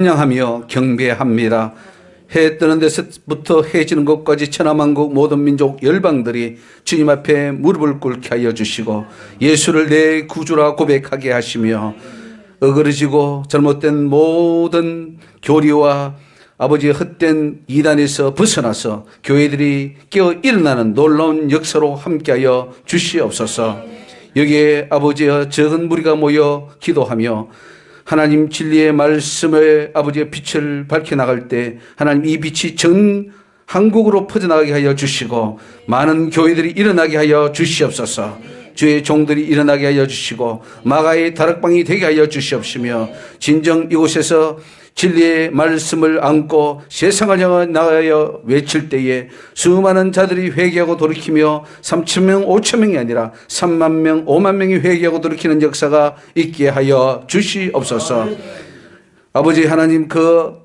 찬양하며 경배합니다. 해 뜨는 데서부터 해 지는 곳까지 천하만국 모든 민족 열방들이 주님 앞에 무릎을 꿇게 하여 주시고 예수를 내 구주라 고백하게 하시며 어그러지고 잘못된 모든 교리와 아버지의 헛된 이단에서 벗어나서 교회들이 깨어 일어나는 놀라운 역사로 함께하여 주시옵소서. 여기에 아버지의 적은 무리가 모여 기도하며 하나님 진리의 말씀의 아버지의 빛을 밝혀나갈 때 하나님 이 빛이 전 한국으로 퍼져나가게 하여 주시고 많은 교회들이 일어나게 하여 주시옵소서. 주의 종들이 일어나게 하여 주시고 마가의 다락방이 되게 하여 주시옵시며 진정 이곳에서 진리의 말씀을 안고 세상을 향해 나가여 외칠 때에 수많은 자들이 회개하고 돌이키며 3,000명 5,000명이 아니라 3만 명 5만 명이 회개하고 돌이키는 역사가 있게 하여 주시옵소서. 아버지 하나님, 그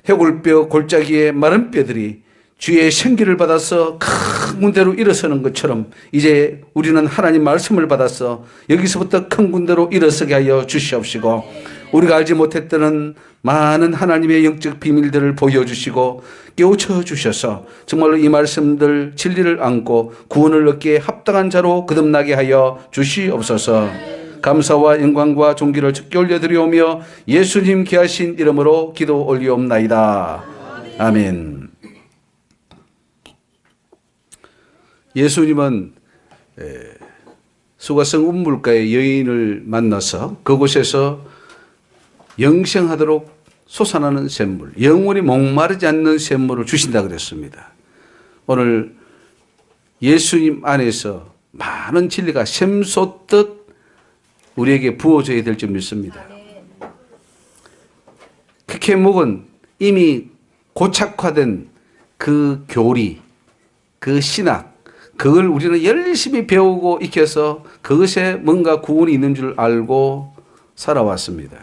해골뼈 골짜기의 마른 뼈들이 주의 생기를 받아서 큰 군대로 일어서는 것처럼 이제 우리는 하나님 말씀을 받아서 여기서부터 큰 군대로 일어서게 하여 주시옵시고 우리가 알지 못했던 많은 하나님의 영적 비밀들을 보여주시고 깨우쳐 주셔서 정말로 이 말씀들 진리를 안고 구원을 얻기에 합당한 자로 거듭나게 하여 주시옵소서. 감사와 영광과 존귀를 주께 올려드리오며 예수님 귀하신 이름으로 기도 올리옵나이다. 아멘. 예수님은 수가성 운물가의 여인을 만나서 그곳에서 영생하도록 솟아나는 샘물, 영원히 목마르지 않는 샘물을 주신다 그랬습니다. 오늘 예수님 안에서 많은 진리가 샘솟듯 우리에게 부어져야 될 줄 믿습니다. 극회목은 이미 고착화된 그 교리, 그 신학, 그걸 우리는 열심히 배우고 익혀서 그것에 뭔가 구원이 있는 줄 알고 살아왔습니다.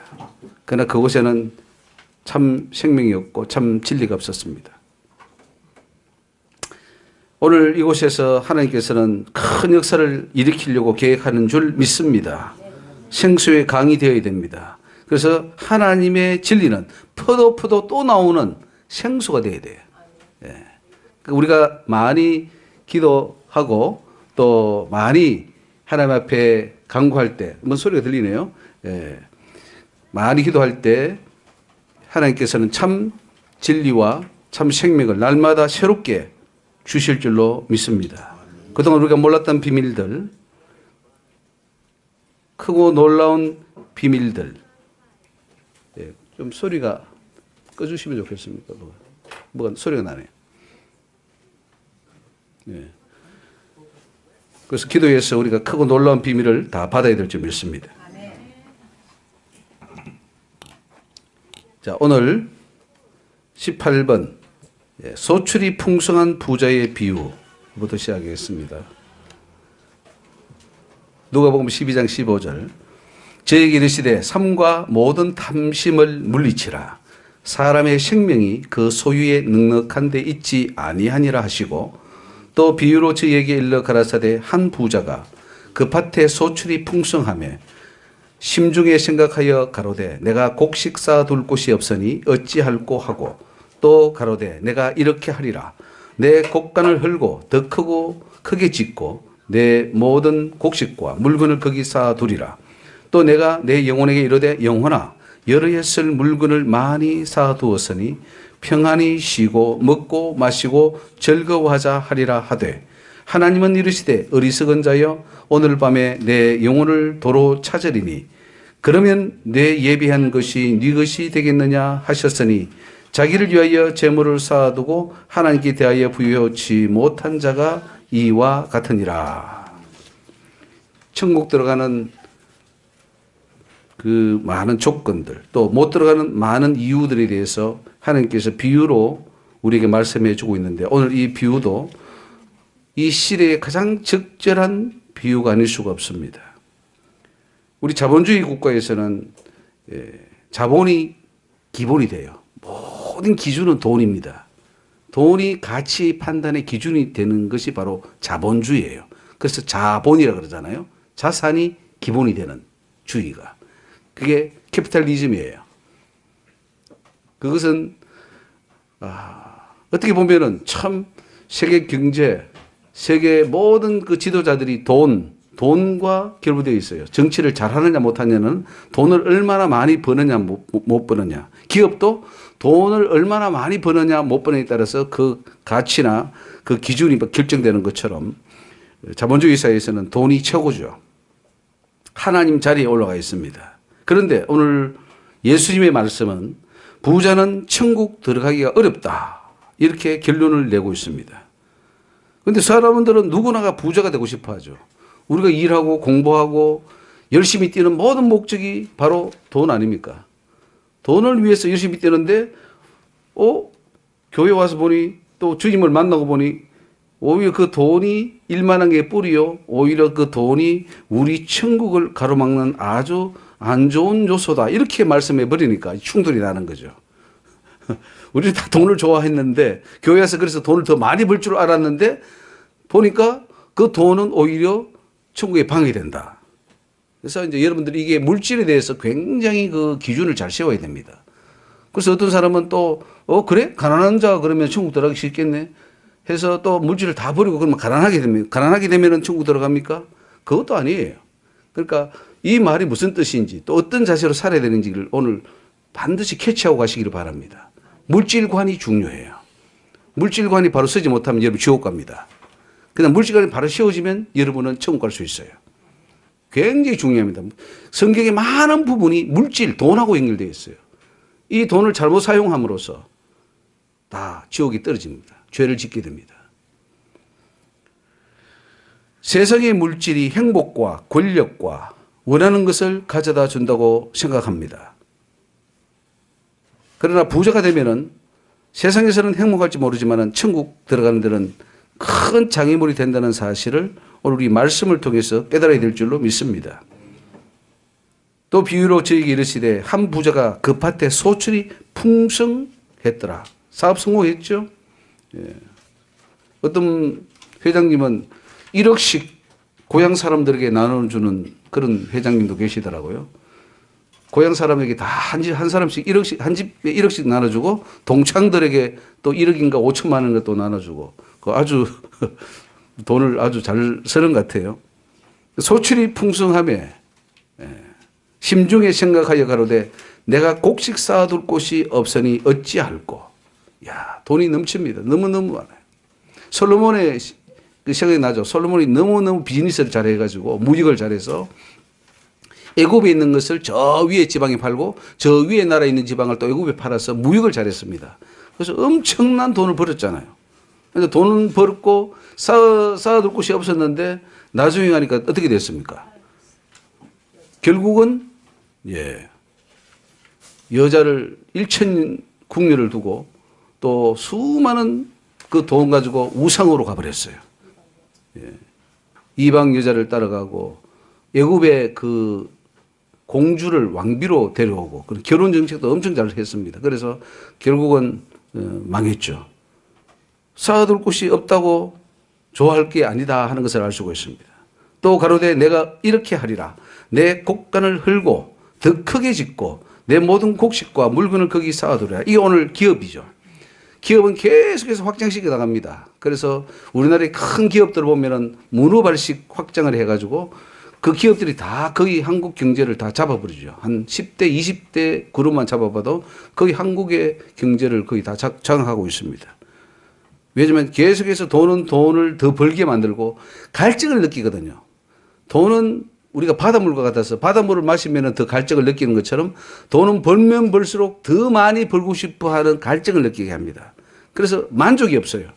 그러나 그곳에는 참 생명이 없고 참 진리가 없었습니다. 오늘 이곳에서 하나님께서는 큰 역사를 일으키려고 계획하는 줄 믿습니다. 생수의 강이 되어야 됩니다. 그래서 하나님의 진리는 퍼도 또 나오는 생수가 되어야 돼요. 우리가 많이 기도하고 또 많이 하나님 앞에 간구할 때, 뭔 소리가 들리네요. 많이 기도할 때 하나님께서는 참 진리와 참 생명을 날마다 새롭게 주실 줄로 믿습니다. 그동안 우리가 몰랐던 비밀들, 크고 놀라운 비밀들, 좀 소리가 꺼주시면 좋겠습니까? 뭐가 소리가 나네요. 그래서 기도해서 우리가 크고 놀라운 비밀을 다 받아야 될 줄 믿습니다. 자, 오늘 18번 소출이 풍성한 부자의 비유부터 시작하겠습니다. 누가복음 12장 15절. 저에게 이르시되 삼과 모든 탐심을 물리치라. 사람의 생명이 그 소유에 넉넉한 데 있지 아니하니라 하시고 또 비유로 저에게 일러 가라사대 한 부자가 그 밭에 소출이 풍성하며 심중에 생각하여 가로되 내가 곡식 쌓아둘 곳이 없으니 어찌할꼬 하고 또 가로되 내가 이렇게 하리라. 내 곡간을 헐고 더 크게 짓고 내 모든 곡식과 물건을 거기 쌓아두리라. 또 내가 내 영혼에게 이르되 영혼아 여러 해 쓸 물건을 많이 쌓아두었으니 평안히 쉬고 먹고 마시고 즐거워하자 하리라 하되 하나님은 이르시되 어리석은 자여 오늘 밤에 내 영혼을 도로 찾으리니 그러면 내 예비한 것이 네 것이 되겠느냐 하셨으니 자기를 위하여 재물을 쌓아두고 하나님께 대하여 부여치 못한 자가 이와 같으니라. 천국 들어가는 그 많은 조건들, 또 못 들어가는 많은 이유들에 대해서 하나님께서 비유로 우리에게 말씀해 주고 있는데 오늘 이 비유도 이 시대에 가장 적절한 비유가 아닐 수가 없습니다. 우리 자본주의 국가에서는 자본이 기본이 돼요. 모든 기준은 돈입니다. 돈이 가치 판단의 기준이 되는 것이 바로 자본주의예요. 그래서 자본이라고 그러잖아요. 자산이 기본이 되는 주의가. 그게 캐피탈리즘이에요. 그것은 어떻게 보면은 참 세계 경제, 세계 모든 그 지도자들이 돈과 결부되어 있어요. 정치를 잘하느냐 못하느냐는 돈을 얼마나 많이 버느냐 못 버느냐. 기업도 돈을 얼마나 많이 버느냐 못 버느냐에 따라서 그 가치나 그 기준이 결정되는 것처럼 자본주의 사회에서는 돈이 최고죠. 하나님 자리에 올라가 있습니다. 그런데 오늘 예수님의 말씀은 부자는 천국 들어가기가 어렵다. 이렇게 결론을 내고 있습니다. 그런데 사람들은 누구나가 부자가 되고 싶어 하죠. 우리가 일하고 공부하고 열심히 뛰는 모든 목적이 바로 돈 아닙니까? 돈을 위해서 열심히 뛰는데, 교회 와서 보니 또 주님을 만나고 보니 오히려 그 돈이 일만한 게 뿌리요. 오히려 그 돈이 우리 천국을 가로막는 아주 안 좋은 요소다. 이렇게 말씀해 버리니까 충돌이 나는 거죠. 우리는 다 돈을 좋아했는데 교회에서 그래서 돈을 더 많이 벌 줄 알았는데 보니까 그 돈은 오히려 천국에 방해된다. 그래서 이제 여러분들이 이게 물질에 대해서 굉장히 그 기준을 잘 세워야 됩니다. 그래서 어떤 사람은 또 그래? 가난한 자 그러면 천국 들어가기 쉽겠네. 해서 또 물질을 다 버리고 그러면 가난하게 되면은 천국 들어갑니까? 그것도 아니에요. 그러니까 이 말이 무슨 뜻인지 또 어떤 자세로 살아야 되는지를 오늘 반드시 캐치하고 가시기를 바랍니다. 물질관이 중요해요. 물질관이 바로 서지 못하면 여러분 지옥 갑니다. 그냥 물질관이 바로 세워지면 여러분은 천국 갈 수 있어요. 굉장히 중요합니다. 성경의 많은 부분이 물질, 돈하고 연결되어 있어요. 이 돈을 잘못 사용함으로써 다 지옥이 떨어집니다. 죄를 짓게 됩니다. 세상의 물질이 행복과 권력과 원하는 것을 가져다 준다고 생각합니다. 그러나 부자가 되면은 세상에서는 행복할지 모르지만은 천국 들어가는 데는 큰 장애물이 된다는 사실을 오늘 우리 말씀을 통해서 깨달아야 될 줄로 믿습니다. 또 비유로 저에게 이르시되 한 부자가 그 밭에 소출이 풍성했더라. 사업 성공했죠. 예. 어떤 회장님은 1억씩 고향 사람들에게 나눠주는 그런 회장님도 계시더라고요. 고향 사람에게 다 한 사람씩 1억씩, 한 집에 1억씩 나눠주고 동창들에게 또 1억인가 5천만 원을 또 나눠주고 그 아주 돈을 아주 잘 쓰는 것 같아요. 소출이 풍성함에 심중에 생각하여 가로되 내가 곡식 쌓아둘 곳이 없으니 어찌할꼬. 야, 돈이 넘칩니다. 너무너무 많아요. 솔로몬의 그 생각이 나죠. 솔로몬이 너무너무 비즈니스를 잘해가지고 무역을 잘해서 애굽에 있는 것을 저 위에 지방에 팔고 저 위에 나라에 있는 지방을 또 애굽에 팔아서 무역을 잘했습니다. 그래서 엄청난 돈을 벌었잖아요. 그래서 돈은 벌었고 쌓아둘 곳이 없었는데 나중에 가니까 어떻게 됐습니까? 결국은 여자를 1천 궁녀를 두고 또 수많은 그 돈 가지고 우상으로 가버렸어요. 이방 여자를 따라가고 애굽의 그 공주를 왕비로 데려오고 그런 결혼 정책도 엄청 잘 했습니다. 그래서 결국은 망했죠. 쌓아둘 곳이 없다고 좋아할 게 아니다 하는 것을 알 수가 있습니다. 또 가로되 내가 이렇게 하리라. 내 곡간을 헐고 더 크게 짓고 내 모든 곡식과 물건을 거기 쌓아두리라. 이게 오늘 기업이죠. 기업은 계속해서 확장시켜 나갑니다. 그래서 우리나라의 큰 기업들을 보면은 문어발식 확장을 해가지고 그 기업들이 다 거의 한국 경제를 다 잡아버리죠. 한 10대, 20대 그룹만 잡아봐도 거의 한국의 경제를 거의 다 장악하고 있습니다. 왜냐하면 계속해서 돈을 더 벌게 만들고 갈증을 느끼거든요. 돈은 우리가 바닷물과 같아서 바닷물을 마시면 더 갈증을 느끼는 것처럼 돈은 벌면 벌수록 더 많이 벌고 싶어 하는 갈증을 느끼게 합니다. 그래서 만족이 없어요.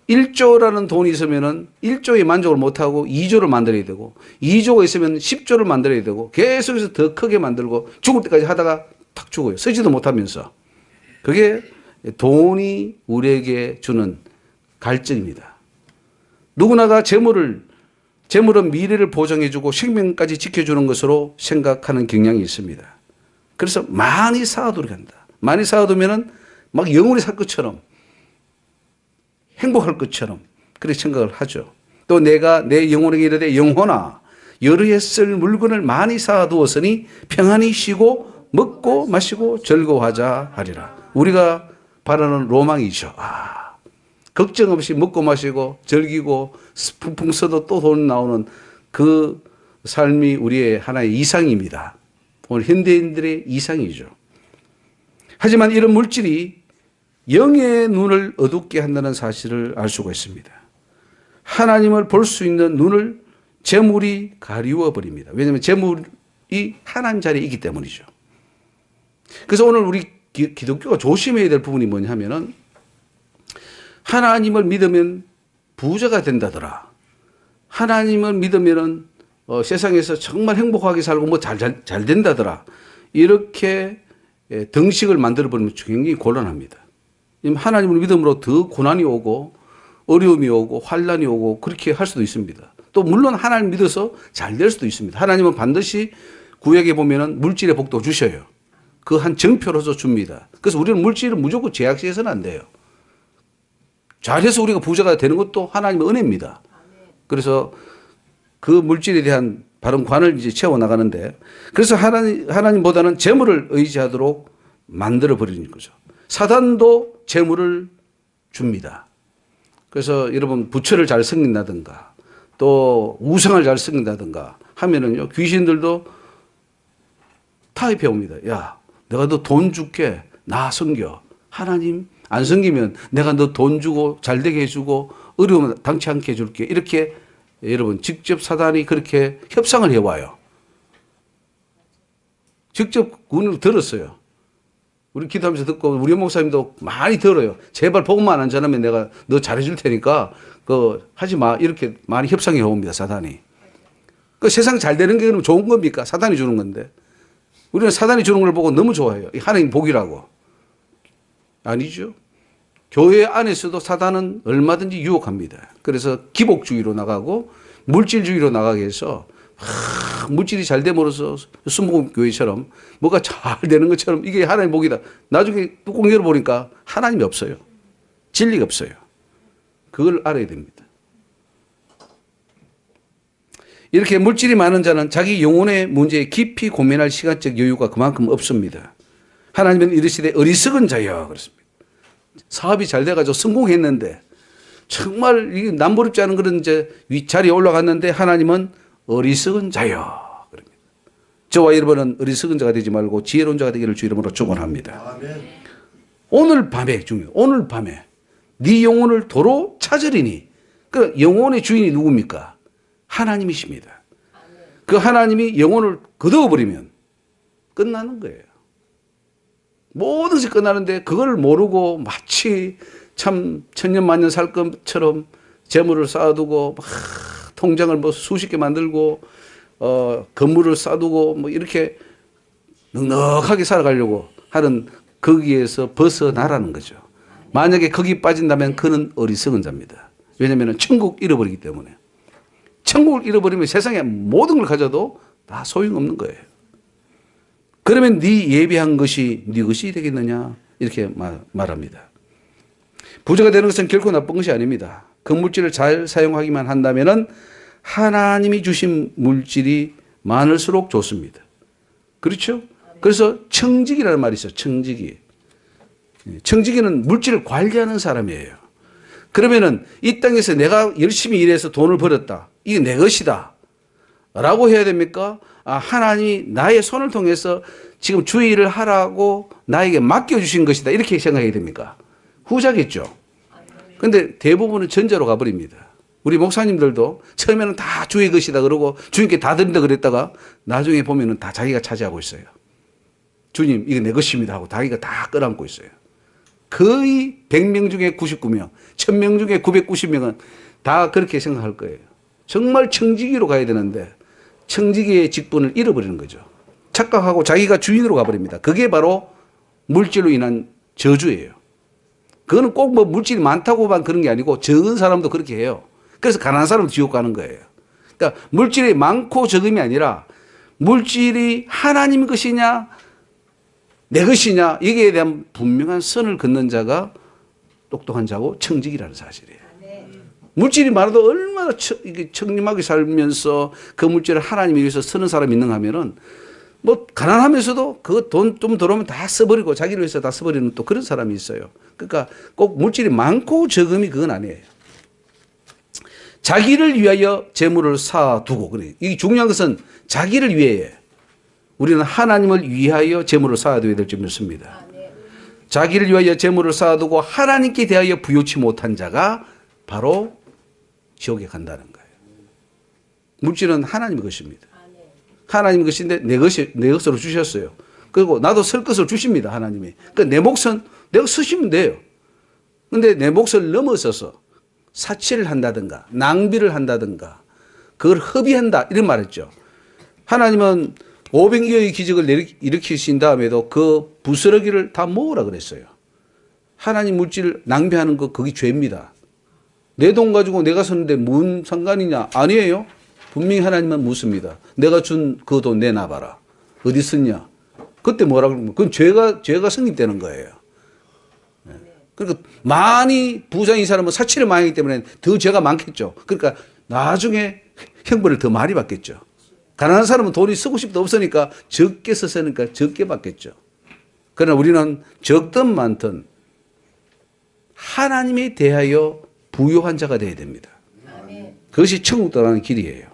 1조라는 돈이 있으면 1조에 만족을 못하고 2조를 만들어야 되고 2조가 있으면 10조를 만들어야 되고 계속해서 더 크게 만들고 죽을 때까지 하다가 탁 죽어요. 쓰지도 못하면서. 그게 돈이 우리에게 주는 갈증입니다. 누구나가 재물은 미래를 보장해주고 생명까지 지켜주는 것으로 생각하는 경향이 있습니다. 그래서 많이 쌓아두려 한다. 많이 쌓아두면은 막 영원히 살 것처럼 행복할 것처럼 그렇게 생각을 하죠. 또 내가 내 영혼에게 이르되 영혼아 여러 해 쓸 물건을 많이 쌓아두었으니 평안히 쉬고 먹고 마시고 즐거워하자 하리라. 우리가 바라는 로망이죠. 걱정 없이 먹고 마시고 즐기고 풍풍 써도 또 돈 나오는 그 삶이 우리의 하나의 이상입니다. 오늘 현대인들의 이상이죠. 하지만 이런 물질이 영의 눈을 어둡게 한다는 사실을 알 수가 있습니다. 하나님을 볼 수 있는 눈을 재물이 가리워 버립니다. 왜냐하면 재물이 하나님 자리에 있기 때문이죠. 그래서 오늘 우리 기독교가 조심해야 될 부분이 뭐냐 하면은 하나님을 믿으면 부자가 된다더라. 하나님을 믿으면은 세상에서 정말 행복하게 살고 뭐 잘 된다더라. 이렇게 등식을 만들어 버리면 굉장히 곤란합니다. 하나님을 믿음으로 더 고난이 오고 어려움이 오고 환란이 오고 그렇게 할 수도 있습니다. 또 물론 하나님 믿어서 잘 될 수도 있습니다. 하나님은 반드시 구약에 보면은 물질의 복도 주셔요. 그 한 정표로서 줍니다. 그래서 우리는 물질을 무조건 제약시해서는 안 돼요. 잘해서 우리가 부자가 되는 것도 하나님의 은혜입니다. 그래서 그 물질에 대한 바른 관을 이제 채워 나가는데, 그래서 하나님보다는 재물을 의지하도록 만들어 버리는 거죠. 사단도 재물을 줍니다. 그래서 여러분 부처를 잘 섬긴다든가 또 우상을 잘 섬긴다든가 하면은요, 귀신들도 타협해 옵니다. 야, 내가 너 돈 줄게. 나 섬겨. 하나님 안 섬기면 내가 너 돈 주고 잘 되게 해주고 어려움 당치 않게 해줄게. 이렇게 여러분 직접 사단이 그렇게 협상을 해와요. 직접 운을 들었어요. 우리 기도하면서 듣고 우리 목사님도 많이 들어요. 제발 복음만 안 전하면 내가 너 잘해줄 테니까 하지 마. 이렇게 많이 협상해 옵니다. 사단이. 그 세상 잘 되는 게 그럼 좋은 겁니까? 사단이 주는 건데. 우리는 사단이 주는 걸 보고 너무 좋아해요. 하나님 복이라고. 아니죠. 교회 안에서도 사단은 얼마든지 유혹합니다. 그래서 기복주의로 나가고 물질주의로 나가게 해서 물질이 잘 됨으로써 순복음교회처럼 뭐가 잘 되는 것처럼 이게 하나님 복이다. 나중에 뚜껑 열어보니까 하나님이 없어요. 진리가 없어요. 그걸 알아야 됩니다. 이렇게 물질이 많은 자는 자기 영혼의 문제에 깊이 고민할 시간적 여유가 그만큼 없습니다. 하나님은 이르시되 어리석은 자여 그렇습니다. 사업이 잘 돼가지고 성공했는데 정말 이게 남부럽지 않은 그런 이제 자리에 올라갔는데 하나님은 어리석은 자여 그럽니다. 저와 여러분은 어리석은 자가 되지 말고 지혜로운 자가 되기를 주 이름으로 축원합니다. 오늘 밤에 중요해요. 오늘 밤에 네 영혼을 도로 찾으리니. 그 영혼의 주인이 누굽니까? 하나님이십니다. 그 하나님이 영혼을 거두어버리면 끝나는 거예요. 모든 것이 끝나는데 그걸 모르고 마치 참 천년만년 살 것처럼 재물을 쌓아두고 막 통장을 뭐 수십 개 만들고 건물을 쌓아두고 뭐 이렇게 넉넉하게 살아가려고 하는 거기에서 벗어나라는 거죠. 만약에 거기 빠진다면 그는 어리석은 자입니다. 왜냐하면 천국 잃어버리기 때문에. 천국을 잃어버리면 세상에 모든 걸 가져도 다 소용없는 거예요. 그러면 네 예비한 것이 네 것이 되겠느냐 이렇게 말합니다. 부자가 되는 것은 결코 나쁜 것이 아닙니다. 그 물질을 잘 사용하기만 한다면 하나님이 주신 물질이 많을수록 좋습니다. 그렇죠? 그래서 청지기라는 말이 있어요. 청지기. 청지기는 물질을 관리하는 사람이에요. 그러면은 이 땅에서 내가 열심히 일해서 돈을 벌었다. 이게 내 것이다. 라고 해야 됩니까? 하나님이 나의 손을 통해서 지금 주의를 하라고 나에게 맡겨주신 것이다. 이렇게 생각해야 됩니까? 후자겠죠. 근데 대부분은 전자로 가버립니다. 우리 목사님들도 처음에는 다 주의 것이다 그러고 주님께 다 드린다 그랬다가 나중에 보면은 다 자기가 차지하고 있어요. 주님, 이거 내 것입니다 하고 자기가 다 끌어안고 있어요. 거의 100명 중에 99명, 1000명 중에 990명은 다 그렇게 생각할 거예요. 정말 청지기로 가야 되는데 청지기의 직분을 잃어버리는 거죠. 착각하고 자기가 주인으로 가버립니다. 그게 바로 물질로 인한 저주예요. 그거는 꼭 뭐 물질이 많다고만 그런 게 아니고 적은 사람도 그렇게 해요. 그래서 가난한 사람은 지옥 가는 거예요. 그러니까 물질이 많고 적음이 아니라 물질이 하나님 것이냐 내 것이냐 여기에 대한 분명한 선을 긋는 자가 똑똑한 자고 청지기라는 사실이에요. 물질이 많아도 얼마나 청렴하게 살면서 그 물질을 하나님에 위해서 쓰는 사람이 있는가 하면은 뭐 가난하면서도 그 돈 좀 들어오면 다 써버리고 자기를 위해서 다 써버리는 또 그런 사람이 있어요. 그러니까 꼭 물질이 많고 적음이 그건 아니에요. 자기를 위하여 재물을 쌓아두고, 그래. 이게 중요한 것은 자기를 위해 우리는 하나님을 위하여 재물을 쌓아둬야 될 줄 믿습니다. 자기를 위하여 재물을 쌓아두고 하나님께 대하여 부요치 못한 자가 바로 지옥에 간다는 거예요. 물질은 하나님의 것입니다. 하나님의 것인데 내 것으로 주셨어요. 그리고 나도 쓸 것을 주십니다. 하나님이. 그러니까 내 몫은 내가 쓰시면 돼요. 근데 내 몫을 넘어서서 사치를 한다든가 낭비를 한다든가 그걸 허비한다 이런 말했죠. 하나님은 500여의 기적을 일으키신 다음에도 그 부스러기를 다 모으라 그랬어요. 하나님 물질을 낭비하는 거 그게 죄입니다. 내 돈 가지고 내가 썼는데 뭔 상관이냐? 아니에요. 분명히 하나님은 묻습니다. 내가 준 그 돈 내놔봐라. 어디 썼냐? 그때 뭐라 그러면 그건 죄가 성립되는 거예요. 그러니까 많이 부자인 사람은 사치를 많이 하기 때문에 더 죄가 많겠죠. 그러니까 나중에 형벌을 더 많이 받겠죠. 가난한 사람은 돈이 쓰고 싶도 없으니까 적게 썼으니까 적게 받겠죠. 그러나 우리는 적든 많든 하나님에 대하여 부유한 자가 되어야 됩니다. 그것이 천국 떠나는 길이에요.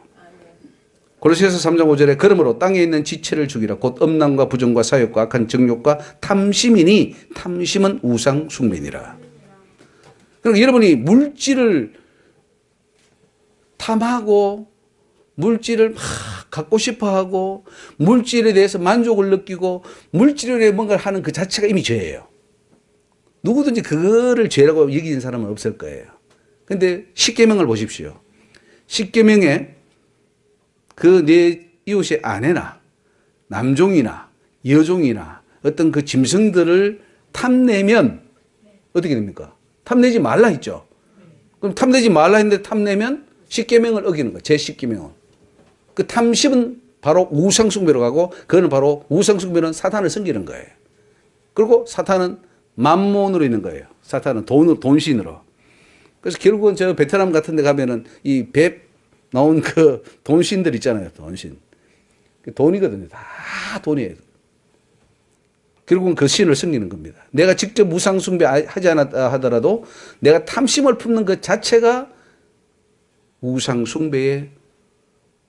골로새서 3장 5절에 그러므로 땅에 있는 지체를 죽이라 곧 음란과 부정과 사욕과 악한 정욕과 탐심이니 탐심은 우상 숭배니라. 그러니까 여러분이 물질을 탐하고 물질을 막 갖고 싶어하고 물질에 대해서 만족을 느끼고 물질에 대해 뭔가를 하는 그 자체가 이미 죄예요. 누구든지 그거를 죄라고 여기는 사람은 없을 거예요. 그런데 십계명을 보십시오. 십계명에 그 내 이웃의 아내나 남종이나 여종이나 어떤 그 짐승들을 탐내면 어떻게 됩니까? 탐내지 말라 했죠. 그럼 탐내지 말라 했는데 탐내면 십계명을 어기는 거예요. 제10계명은. 그 탐심은 바로 우상숭배로 가고 그거는 바로 우상숭배는 사탄을 섬기는 거예요. 그리고 사탄은 만몬으로 있는 거예요. 사탄은 돈신으로. 그래서 결국은 저 베트남 같은 데 가면은 이 배 나온 그 돈신들 있잖아요. 돈신. 돈이거든요. 다 돈이에요. 결국은 그 신을 섬기는 겁니다. 내가 직접 우상숭배 하지 않았다 하더라도 내가 탐심을 품는 것 자체가 우상숭배에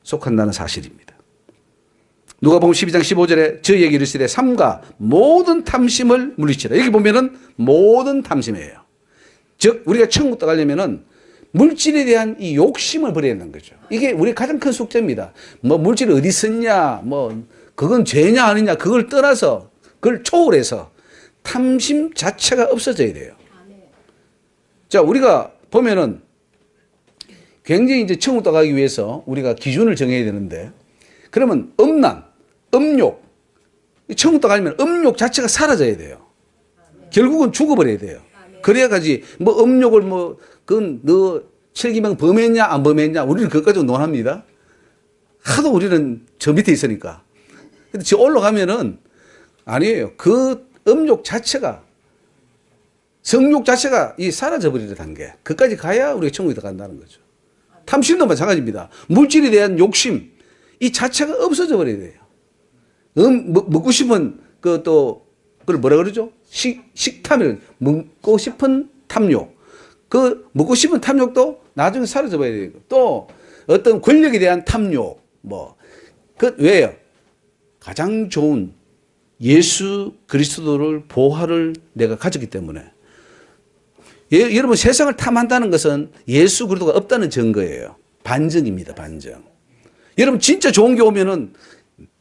속한다는 사실입니다. 누가복음 12장 15절에 저희에게 이르시되 삼가 모든 탐심을 물리치라. 여기 보면은 모든 탐심이에요. 즉 우리가 천국 들어가려면은 물질에 대한 이 욕심을 버려야 하는 거죠. 이게 우리 가장 큰 숙제입니다. 뭐 물질을 어디 썼냐, 뭐 그건 죄냐 아니냐 그걸 떠나서 그걸 초월해서 탐심 자체가 없어져야 돼요. 자, 우리가 보면은 굉장히 이제 천국 들어가기 위해서 우리가 기준을 정해야 되는데 그러면 음란, 음욕, 천국 들어가려면 음욕 자체가 사라져야 돼요. 결국은 죽어버려야 돼요. 그래야지 뭐 음욕을 뭐 그건 너 7계명 범했냐 안 범했냐 우리는 그것까지 논합니다. 하도 우리는 저 밑에 있으니까. 근데 저 올라가면은 아니에요. 그 음욕 자체가 성욕 자체가 이 사라져버리는 단계. 그까지 가야 우리가 천국에 들어간다는 거죠. 탐심도 마찬가지입니다. 물질에 대한 욕심 이 자체가 없어져 버려야 돼요. 먹고 싶은 그걸 뭐라 그러죠? 식탐을 먹고 싶은 탐욕. 그 먹고 싶은 탐욕도 나중에 사라져 버려야 돼요. 또 어떤 권력에 대한 탐욕 왜요? 가장 좋은 예수 그리스도를 보화를 내가 가졌기 때문에. 여러분 세상을 탐한다는 것은 예수 그리스도가 없다는 증거예요. 반증입니다. 반증. 여러분 진짜 좋은 게 오면은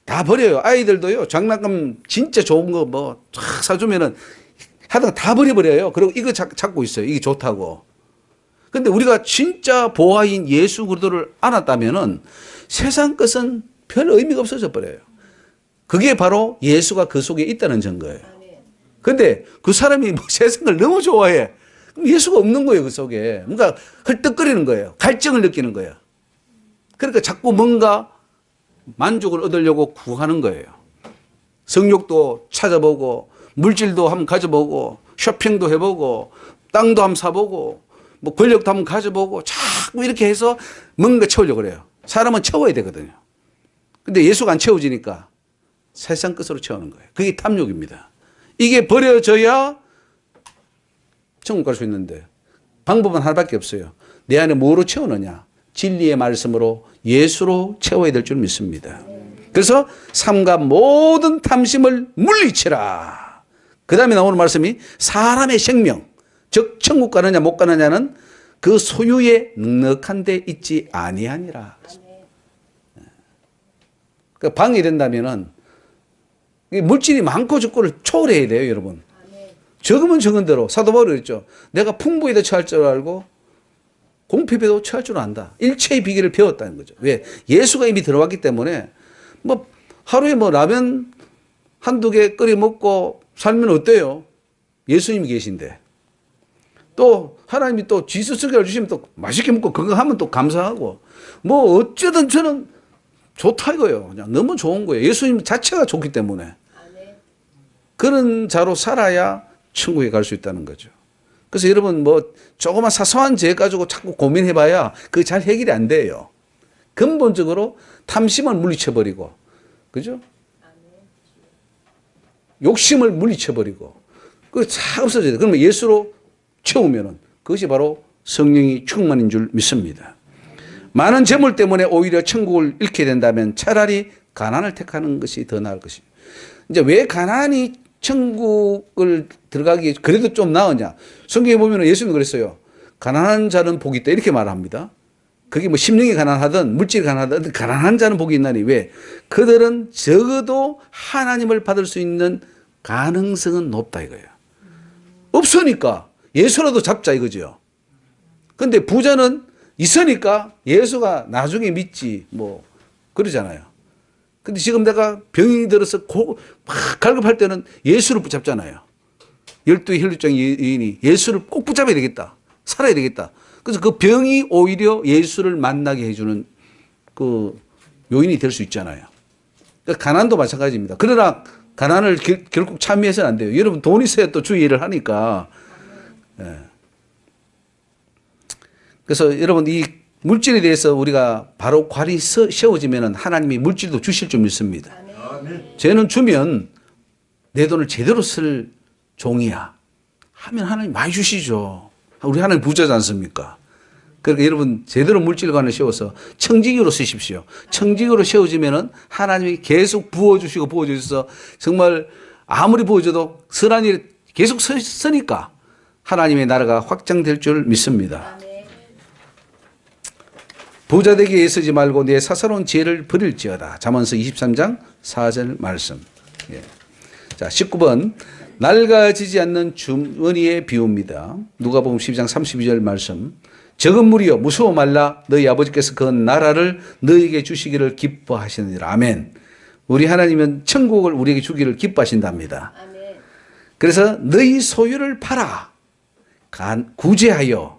다 버려요. 아이들도요. 장난감 진짜 좋은 거 뭐 쫙 사주면은 하다가 다 버려버려요. 그리고 이거 찾고 있어요. 이게 좋다고. 근데 우리가 진짜 보화인 예수 그리스도를 알았다면은 세상 것은 별 의미가 없어져 버려요. 그게 바로 예수가 그 속에 있다는 증거예요. 근데 그 사람이 뭐 세상을 너무 좋아해. 그럼 예수가 없는 거예요. 그 속에. 뭔가 헐떡거리는 거예요. 갈증을 느끼는 거예요. 그러니까 자꾸 뭔가 만족을 얻으려고 구하는 거예요. 성욕도 찾아보고 물질도 한번 가져보고 쇼핑도 해보고 땅도 한번 사보고 뭐 권력도 한번 가져보고 자꾸 이렇게 해서 뭔가 채우려고 그래요. 사람은 채워야 되거든요. 근데 예수가 안 채워지니까 세상 끝으로 채우는 거예요. 그게 탐욕입니다. 이게 버려져야 천국 갈 수 있는데 방법은 하나밖에 없어요. 내 안에 뭐로 채우느냐? 진리의 말씀으로 예수로 채워야 될 줄 믿습니다. 그래서 삼가 모든 탐심을 물리치라. 그 다음에 나오는 말씀이 사람의 생명, 즉 천국 가느냐 못 가느냐는 그 소유에 넉넉한 데 있지 아니하니라. 그러니까 방해된다면은 물질이 많고 적고를 초월해야 돼요, 여러분. 적으면 적은 대로 사도 바울이 그랬죠. 내가 풍부에도 처할 줄 알고 공핍에도 처할 줄 안다. 일체의 비결을 배웠다는 거죠. 왜? 예수가 이미 들어왔기 때문에 뭐 하루에 뭐 라면 한두 개 끓여 먹고 살면 어때요? 예수님이 계신데. 또 하나님이 또 지수석을 주시면 또 맛있게 먹고 건강하면 또 감사하고 뭐 어쩌든 저는 좋다 이거예요. 그냥 너무 좋은 거예요. 예수님 자체가 좋기 때문에. 그런 자로 살아야 천국에 갈 수 있다는 거죠. 그래서 여러분 뭐 조그만 사소한 죄 가지고 자꾸 고민해봐야 그게 잘 해결이 안 돼요. 근본적으로 탐심을 물리쳐버리고, 그죠? 욕심을 물리쳐버리고, 그게 다 없어져야 돼. 그러면 예수로 채우면은 그것이 바로 성령이 충만인 줄 믿습니다. 많은 재물 때문에 오히려 천국을 잃게 된다면 차라리 가난을 택하는 것이 더 나을 것입니다. 이제 왜 가난이 천국을 들어가기 그래도 좀 나으냐? 성경에 보면 예수님이 그랬어요. 가난한 자는 복이 있다 이렇게 말합니다. 그게 뭐 심령이 가난하든 물질이 가난하든 가난한 자는 복이 있나니 왜? 그들은 적어도 하나님을 받을 수 있는 가능성은 높다 이거예요. 없으니까 예수라도 잡자 이거죠. 근데 부자는 있으니까 예수가 나중에 믿지 뭐 그러잖아요. 근데 지금 내가 병이 들어서 막 갈급할 때는 예수를 붙잡잖아요. 12 혈류증 여인이 예수를 꼭 붙잡아야 되겠다. 살아야 되겠다. 그래서 그 병이 오히려 예수를 만나게 해주는 그 요인이 될 수 있잖아요. 그러니까 가난도 마찬가지입니다. 그러나 가난을 결국 참여해서는 안 돼요. 여러분 돈 있어야 또 주의 일을 하니까. 예. 그래서 여러분 이 물질에 대해서 우리가 바로 관이 세워지면 하나님이 물질도 주실 줄 믿습니다. 쟤는 주면 내 돈을 제대로 쓸 종이야 하면 하나님 많이 주시죠. 우리 하나님 부자지 않습니까? 그러니까 여러분 제대로 물질관을 세워서 청지기로 쓰십시오. 청지기로 세워지면 하나님이 계속 부어주시고 부어주셔서 정말 아무리 부어줘도 선한 일이 계속 쓰니까 하나님의 나라가 확장될 줄 믿습니다. 부자 되기 애쓰지 말고 내 사사로운 지혜를 버릴지어다. 잠언서 23장 4절 말씀. 예. 자, 19번. 낡아지지 않는 주머니의 비유입니다. 누가복음 12장 32절 말씀. 적은 무리여 무서워 말라 너희 아버지께서 그 나라를 너희에게 주시기를 기뻐하시느니라. 아멘. 우리 하나님은 천국을 우리에게 주기를 기뻐하신답니다. 아멘. 그래서 너희 소유를 팔아 구제하여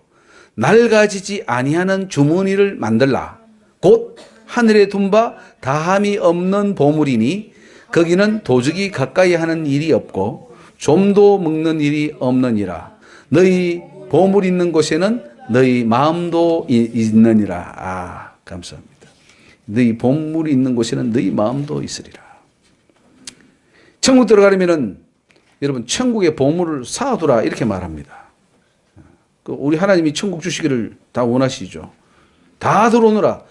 낡아지지 아니하는 주머니를 만들라. 곧 하늘에 둔 바 다함이 없는 보물이니 거기는 도적이 가까이 하는 일이 없고 좀도 먹는 일이 없느니라. 너희 보물 있는 곳에는 너희 마음도 있느니라. 아, 감사합니다. 너희 보물이 있는 곳에는 너희 마음도 있으리라. 천국 들어가려면은 여러분 천국의 보물을 쌓아두라 이렇게 말합니다. 우리 하나님이 천국 주시기를 다 원하시죠. 다 들어오느라.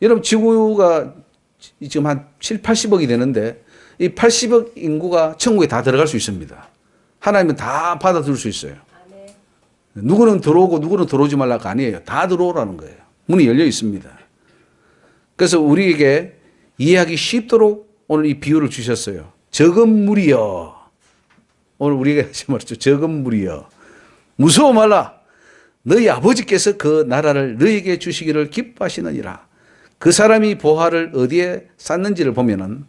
여러분 지구가 지금 한 7, 80억이 되는데 이 80억 인구가 천국에 다 들어갈 수 있습니다. 하나님은 다 받아들일 수 있어요. 누구는 들어오고 누구는 들어오지 말라가 아니에요. 다 들어오라는 거예요. 문이 열려 있습니다. 그래서 우리에게 이해하기 쉽도록 오늘 이 비유를 주셨어요. 적은 무리여. 오늘 우리가 말했죠. 적은 무리여. 무서워 말라. 너희 아버지께서 그 나라를 너희에게 주시기를 기뻐하시느니라. 그 사람이 보화를 어디에 쌓는지를 보면은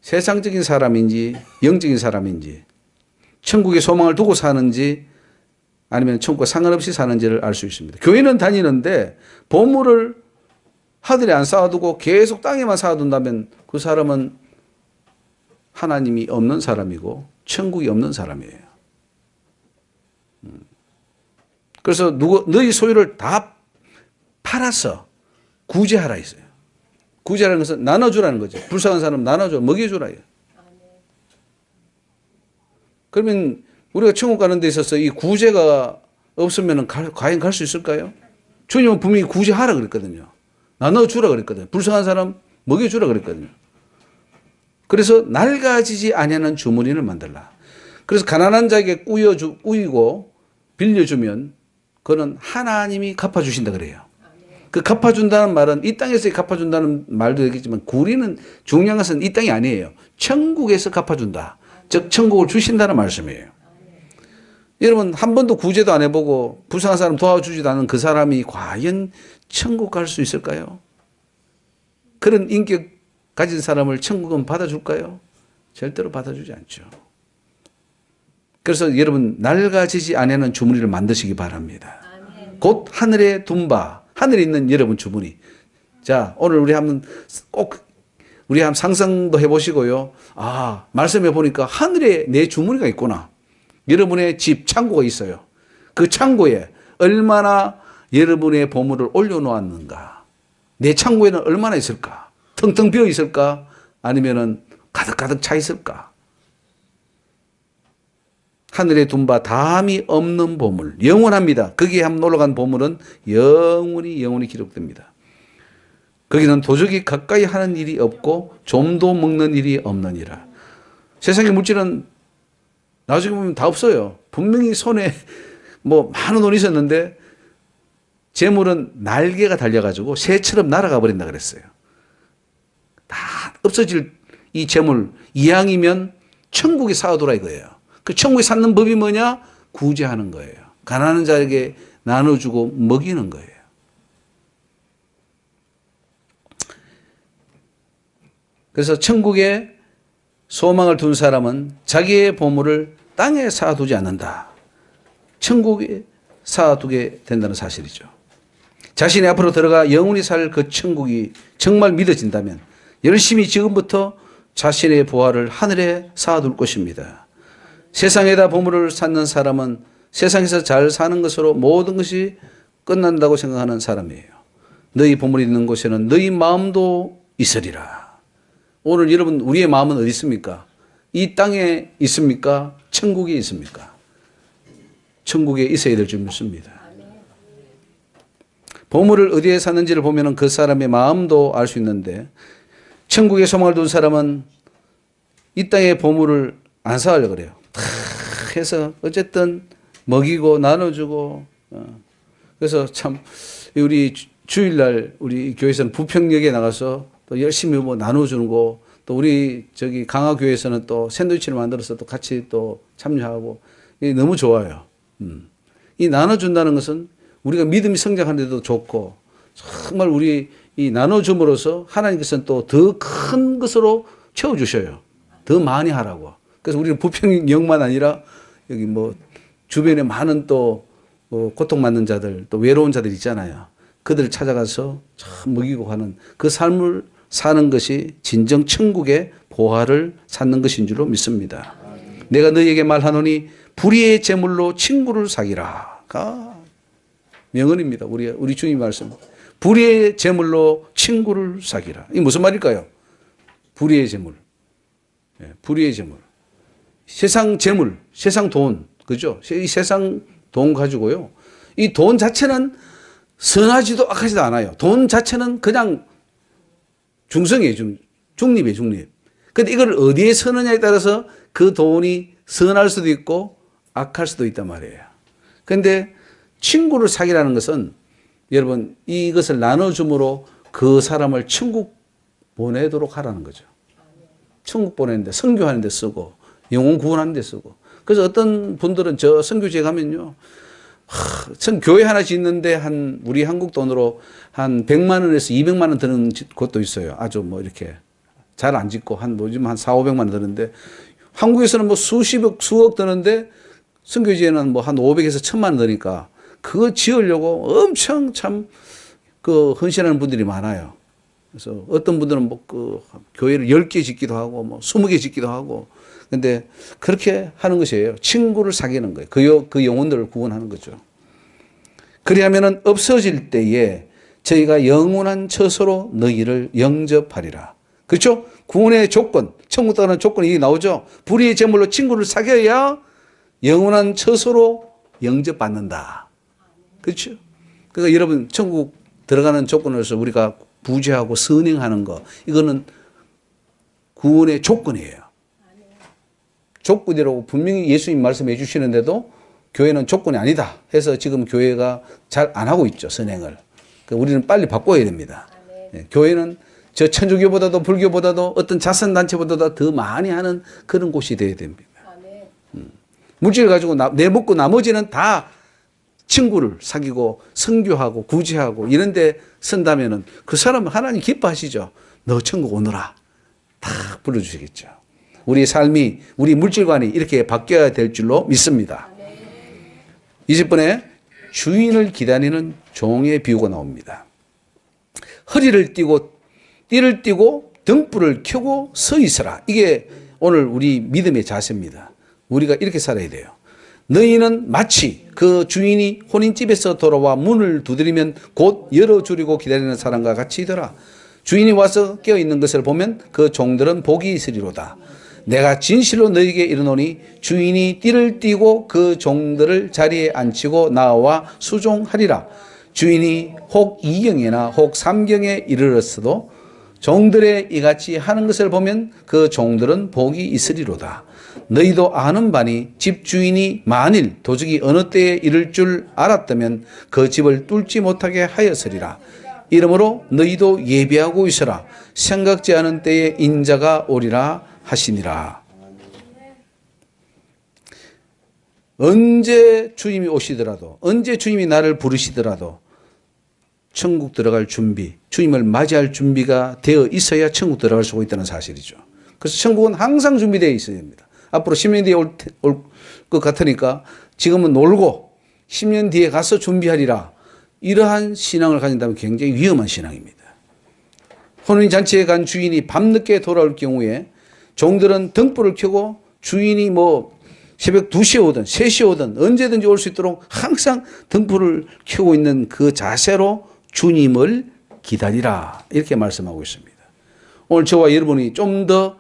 세상적인 사람인지 영적인 사람인지 천국의 소망을 두고 사는지 아니면 천국과 상관없이 사는지를 알 수 있습니다. 교회는 다니는데 보물을 하늘에 안 쌓아두고 계속 땅에만 쌓아둔다면 그 사람은 하나님이 없는 사람이고 천국이 없는 사람이에요. 그래서 너희 소유를 다 팔아서 구제하라 했어요. 구제라는 것은 나눠주라는 거죠. 불쌍한 사람 나눠줘, 먹여주라. 그러면 우리가 천국 가는 데 있어서 이 구제가 없으면 과연 갈 수 있을까요? 주님은 분명히 구제하라 그랬거든요. 나눠주라 그랬거든요. 불쌍한 사람 먹여주라 그랬거든요. 그래서 낡아지지 아니하는 주머니를 만들라. 그래서 가난한 자에게 꾸이고 빌려주면 그는 하나님이 갚아주신다 그래요. 그 갚아준다는 말은 이 땅에서 갚아준다는 말도 되겠지만 구리는 중요한 것은 이 땅이 아니에요. 천국에서 갚아준다. 즉 천국을 주신다는 말씀이에요. 여러분 한 번도 구제도 안 해보고 불쌍한 사람 도와주지도 않은 그 사람이 과연 천국 갈 수 있을까요? 그런 인격 가진 사람을 천국은 받아줄까요? 절대로 받아주지 않죠. 그래서 여러분 낡아지지 않는 주머니를 만드시기 바랍니다. 곧 하늘에 둔 바, 하늘에 있는 여러분 주머니. 자, 오늘 우리 한번 상상도 해보시고요. 아, 말씀해 보니까 하늘에 내 주머니가 있구나. 여러분의 집 창고가 있어요. 그 창고에 얼마나 여러분의 보물을 올려놓았는가. 내 창고에는 얼마나 있을까? 텅텅 비어 있을까? 아니면은 가득가득 차 있을까? 하늘에 둔 바 담이 없는 보물, 영원합니다. 거기에 한번 올라간 보물은 영원히 기록됩니다. 거기는 도적이 가까이 하는 일이 없고 좀도 먹는 일이 없느니라. 세상의 물질은 나중에 보면 다 없어요. 분명히 손에 뭐 많은 돈이 있었는데 재물은 날개가 달려가지고 새처럼 날아가 버린다 그랬어요. 다 없어질 이 재물 이왕이면 천국에 쌓아두라 이거예요. 그 천국에 쌓는 법이 뭐냐? 구제하는 거예요. 가난한 자에게 나눠주고 먹이는 거예요. 그래서 천국에 소망을 둔 사람은 자기의 보물을 땅에 쌓아두지 않는다. 천국에 쌓아두게 된다는 사실이죠. 자신이 앞으로 들어가 영원히 살 그 천국이 정말 믿어진다면 열심히 지금부터 자신의 보화를 하늘에 쌓아둘 것입니다. 세상에다 보물을 쌓는 사람은 세상에서 잘 사는 것으로 모든 것이 끝난다고 생각하는 사람이에요. 너희 보물이 있는 곳에는 너희 마음도 있으리라. 오늘 여러분 우리의 마음은 어디 있습니까? 이 땅에 있습니까? 천국에 있습니까? 천국에 있어야 될 줄 믿습니다. 보물을 어디에 샀는지를 보면 그 사람의 마음도 알 수 있는데 천국에 소망을 둔 사람은 이 땅의 보물을 안 쌓으려고 그래요. 다 해서 어쨌든 먹이고 나눠주고 그래서 참 우리 주일날 우리 교회에서는 부평역에 나가서 또 열심히 뭐 나눠주는 거 또 우리 저기 강화교회에서는 또 샌드위치를 만들어서 또 같이 또 참여하고 이게 너무 좋아요. 이 나눠준다는 것은 우리가 믿음이 성장하는 데도 좋고 정말 우리 이 나눠줌으로써 하나님께서는 또 더 큰 것으로 채워주셔요. 더 많이 하라고. 그래서 우리는 부평역만 아니라 여기 뭐 주변에 많은 또 고통받는 자들 또 외로운 자들 있잖아요. 그들을 찾아가서 참 먹이고 하는 그 삶을 사는 것이 진정 천국의 보화를 찾는 것인 줄로 믿습니다. 내가 너희에게 말하노니 불의의 제물로 친구를 사귀라. 명언입니다. 우리 주님 말씀. 불의의 제물로 친구를 사귀라. 이게 무슨 말일까요? 불의의 제물. 불의의 제물. 세상 재물, 세상 돈, 그죠? 이 세상 돈 가지고요. 이 돈 자체는 선하지도 악하지도 않아요. 돈 자체는 그냥 중성이에요. 중립이에요. 중립. 근데 이걸 어디에 쓰느냐에 따라서 그 돈이 선할 수도 있고 악할 수도 있단 말이에요. 근데 친구를 사귀라는 것은 여러분 이것을 나눠줌으로 그 사람을 천국 보내도록 하라는 거죠. 천국 보내는데 선교하는 데 쓰고 영혼 구원하는 데 쓰고. 그래서 어떤 분들은 저 선교지에 가면요. 교회 하나 짓는데 우리 한국 돈으로 한 100만 원에서 200만 원 드는 곳도 있어요. 아주 뭐 이렇게 잘 안 짓고 요즘 한 4, 500만 원 드는데 한국에서는 뭐 수십억, 수억 드는데 선교지에는 뭐 한 500에서 1000만 원 드니까 그거 지으려고 엄청 참 헌신하는 분들이 많아요. 그래서 어떤 분들은 뭐 교회를 10개 짓기도 하고 뭐 20개 짓기도 하고 근데 그렇게 하는 것이에요. 친구를 사귀는 거예요. 그 영혼들을 구원하는 거죠. 그리하면은 없어질 때에 저희가 영원한 처소로 너희를 영접하리라. 그렇죠? 구원의 조건, 천국 들어가는 조건이 나오죠. 불의의 제물로 친구를 사귀어야 영원한 처소로 영접받는다. 그렇죠? 그러니까 여러분 천국 들어가는 조건으로서 우리가 부죄하고 선행하는 거, 이거는 구원의 조건이에요. 조건이라고 분명히 예수님 말씀해 주시는데도 교회는 조건이 아니다 해서 지금 교회가 잘 안 하고 있죠, 선행을. 그러니까 우리는 빨리 바꿔야 됩니다. 교회는 저 천주교보다도 불교보다도 어떤 자선단체보다도 더 많이 하는 그런 곳이 되어야 됩니다. 물질을 가지고 내먹고 나머지는 다 친구를 사귀고 선교하고 구제하고 이런 데 쓴다면은 그 사람은 하나님 기뻐하시죠. 너 천국 오너라. 다 불러주시겠죠. 우리 삶이, 우리 물질관이 이렇게 바뀌어야 될 줄로 믿습니다. 20번에 주인을 기다리는 종의 비유가 나옵니다. 허리를 띠고 띠를 띠고 등불을 켜고 서 있어라. 이게 오늘 우리 믿음의 자세입니다. 우리가 이렇게 살아야 돼요. 너희는 마치 그 주인이 혼인집에서 돌아와 문을 두드리면 곧 열어주려고 기다리는 사람과 같이더라. 주인이 와서 깨어있는 것을 보면 그 종들은 복이 있으리로다. 내가 진실로 너희에게 이르노니 주인이 띠를 띠고 그 종들을 자리에 앉히고 나와 수종하리라. 주인이 혹 2경이나 혹 3경에 이르렀어도 종들의 이같이 하는 것을 보면 그 종들은 복이 있으리로다. 너희도 아는 바니 집 주인이 만일 도적이 어느 때에 이를 줄 알았다면 그 집을 뚫지 못하게 하였으리라. 이러므로 너희도 예비하고 있어라. 생각지 않은 때에 인자가 오리라 하시니라. 언제 주님이 오시더라도, 언제 주님이 나를 부르시더라도 천국 들어갈 준비, 주님을 맞이할 준비가 되어 있어야 천국 들어갈 수 있다는 사실이죠. 그래서 천국은 항상 준비되어 있어야 됩니다. 앞으로 10년 뒤에 올 것 같으니까 지금은 놀고 10년 뒤에 가서 준비하리라. 이러한 신앙을 가진다면 굉장히 위험한 신앙입니다. 혼인잔치에 간 주인이 밤늦게 돌아올 경우에 종들은 등불을 켜고 주인이 뭐 새벽 2시에 오든 3시에 오든 언제든지 올 수 있도록 항상 등불을 켜고 있는 그 자세로 주님을 기다리라. 이렇게 말씀하고 있습니다. 오늘 저와 여러분이 좀 더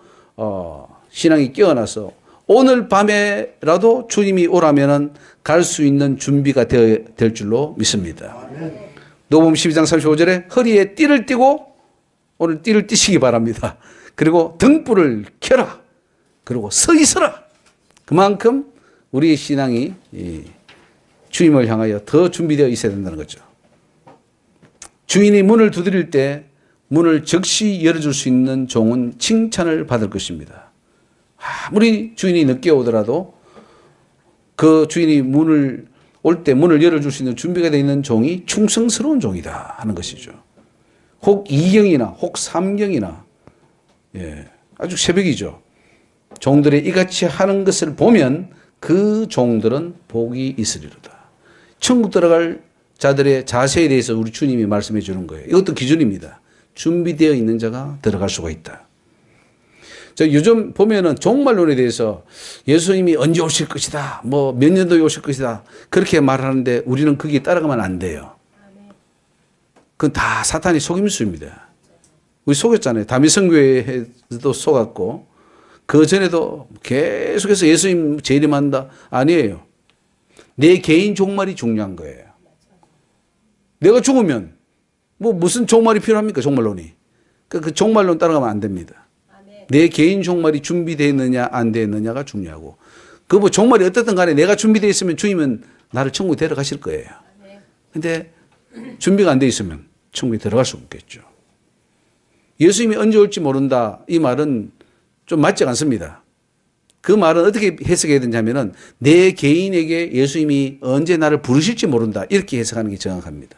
신앙이 깨어나서 오늘 밤에라도 주님이 오라면은 갈 수 있는 준비가 될 줄로 믿습니다. 녹음 12장 35절에 허리에 띠를 띠고 오늘 띠를 띠시기 바랍니다. 그리고 등불을 켜라. 그리고 서 있어라. 그만큼 우리의 신앙이 주님을 향하여 더 준비되어 있어야 된다는 거죠. 주인이 문을 두드릴 때 문을 즉시 열어줄 수 있는 종은 칭찬을 받을 것입니다. 아무리 주인이 늦게 오더라도 그 주인이 올 때 문을 열어줄 수 있는 준비가 되어 있는 종이 충성스러운 종이다 하는 것이죠. 혹 2경이나 혹 3경이나 아주 새벽이죠. 종들이 이같이 하는 것을 보면 그 종들은 복이 있으리로다. 천국 들어갈 자들의 자세에 대해서 우리 주님이 말씀해 주는 거예요. 이것도 기준입니다. 준비되어 있는 자가 들어갈 수가 있다. 요즘 보면은 종말론에 대해서 예수님이 언제 오실 것이다, 뭐 몇 년도에 오실 것이다, 그렇게 말하는데 우리는 거기에 따라가면 안 돼요. 그건 다 사탄이 속임수입니다. 우리 속였잖아요. 다미성교회에도 속았고, 그 전에도 계속해서 예수님 재림한다. 아니에요. 내 개인 종말이 중요한 거예요. 내가 죽으면 뭐 무슨 종말이 필요합니까? 종말론이. 그 종말론 따라가면 안 됩니다. 내 개인 종말이 준비되어 있느냐 안 되어 있느냐가 중요하고, 그 뭐 종말이 어떻든 간에 내가 준비되어 있으면 주님은 나를 천국에 데려가실 거예요. 근데 준비가 안 되어 있으면 천국에 들어갈 수 없겠죠. 예수님이 언제 올지 모른다, 이 말은 좀 맞지 않습니다. 그 말은 어떻게 해석해야 되냐면은 내 개인에게 예수님이 언제 나를 부르실지 모른다, 이렇게 해석하는 게 정확합니다.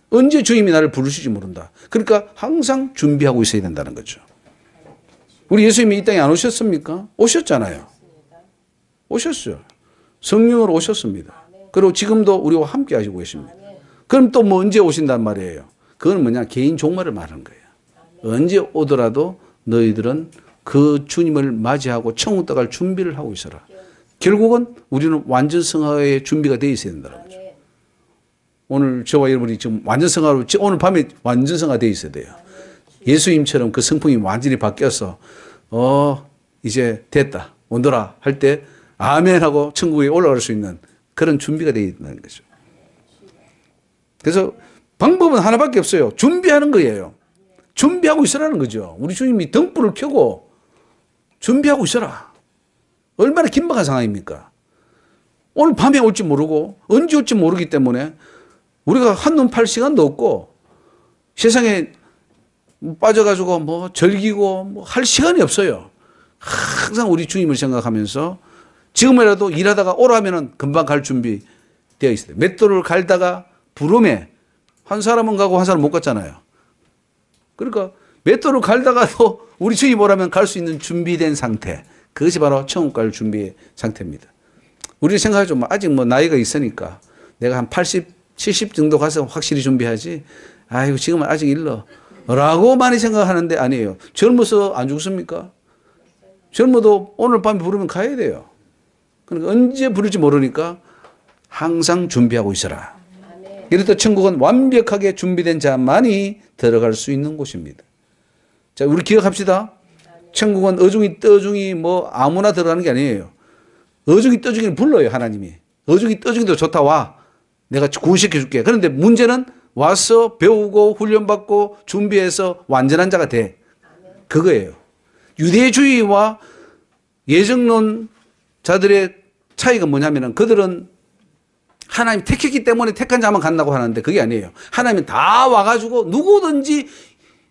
언제 주님이 나를 부르실지 모른다. 그러니까 항상 준비하고 있어야 된다는 거죠. 우리 예수님이 이 땅에 안 오셨습니까? 오셨잖아요. 오셨어요. 성령으로 오셨습니다. 그리고 지금도 우리와 함께 하시고 계십니다. 그럼 또 뭐 언제 오신단 말이에요? 그건 뭐냐? 개인 종말을 말하는 거예요. 언제 오더라도 너희들은 그 주님을 맞이하고 천국 들어갈 준비를 하고 있어라. 결국은 우리는 완전 성화의 준비가 되어 있어야 된다는 거죠. 오늘 저와 여러분이 지금 완전 성화로 오늘 밤에 완전 성화되어 있어야 돼요. 예수님처럼 그 성품이 완전히 바뀌어서 이제 됐다 온도라 할 때 아멘 하고 천국에 올라갈 수 있는 그런 준비가 되어 있다는 거죠. 그래서 방법은 하나밖에 없어요. 준비하는 거예요. 준비하고 있으라는 거죠. 우리 주님이 등불을 켜고 준비하고 있어라. 얼마나 긴박한 상황입니까? 오늘 밤에 올지 모르고 언제 올지 모르기 때문에 우리가 한눈 팔 시간도 없고 세상에 빠져가지고 뭐 즐기고 뭐 할 시간이 없어요. 항상 우리 주님을 생각하면서 지금이라도 일하다가 오라면은 금방 갈 준비 되어 있어요. 맷돌을 갈다가 부름에 한 사람은 가고 한 사람은 못 갔잖아요. 그러니까 맷돌을 갈다가도 우리 주님 오라면 갈 수 있는 준비된 상태. 그것이 바로 천국 갈 준비의 상태입니다. 우리 생각하죠. 아직 뭐 나이가 있으니까 내가 한 80, 70 정도 가서 확실히 준비하지. 아이고 지금은 아직 일러. 라고 많이 생각하는데 아니에요. 젊어서 안 죽습니까? 젊어도 오늘 밤에 부르면 가야 돼요. 그러니까 언제 부를지 모르니까 항상 준비하고 있어라. 이렇듯 천국은 완벽하게 준비된 자만이 들어갈 수 있는 곳입니다. 자, 우리 기억합시다. 천국은 어중이 떠중이 뭐 아무나 들어가는 게 아니에요. 어중이 떠중이를 불러요, 하나님이. 어중이 떠중이도 좋다, 와. 내가 구원시켜 줄게. 그런데 문제는 와서 배우고 훈련받고 준비해서 완전한 자가 돼. 그거예요. 유대주의와 예정론 자들의 차이가 뭐냐면은 그들은 하나님 택했기 때문에 택한 자만 간다고 하는데 그게 아니에요. 하나님은 다 와가지고 누구든지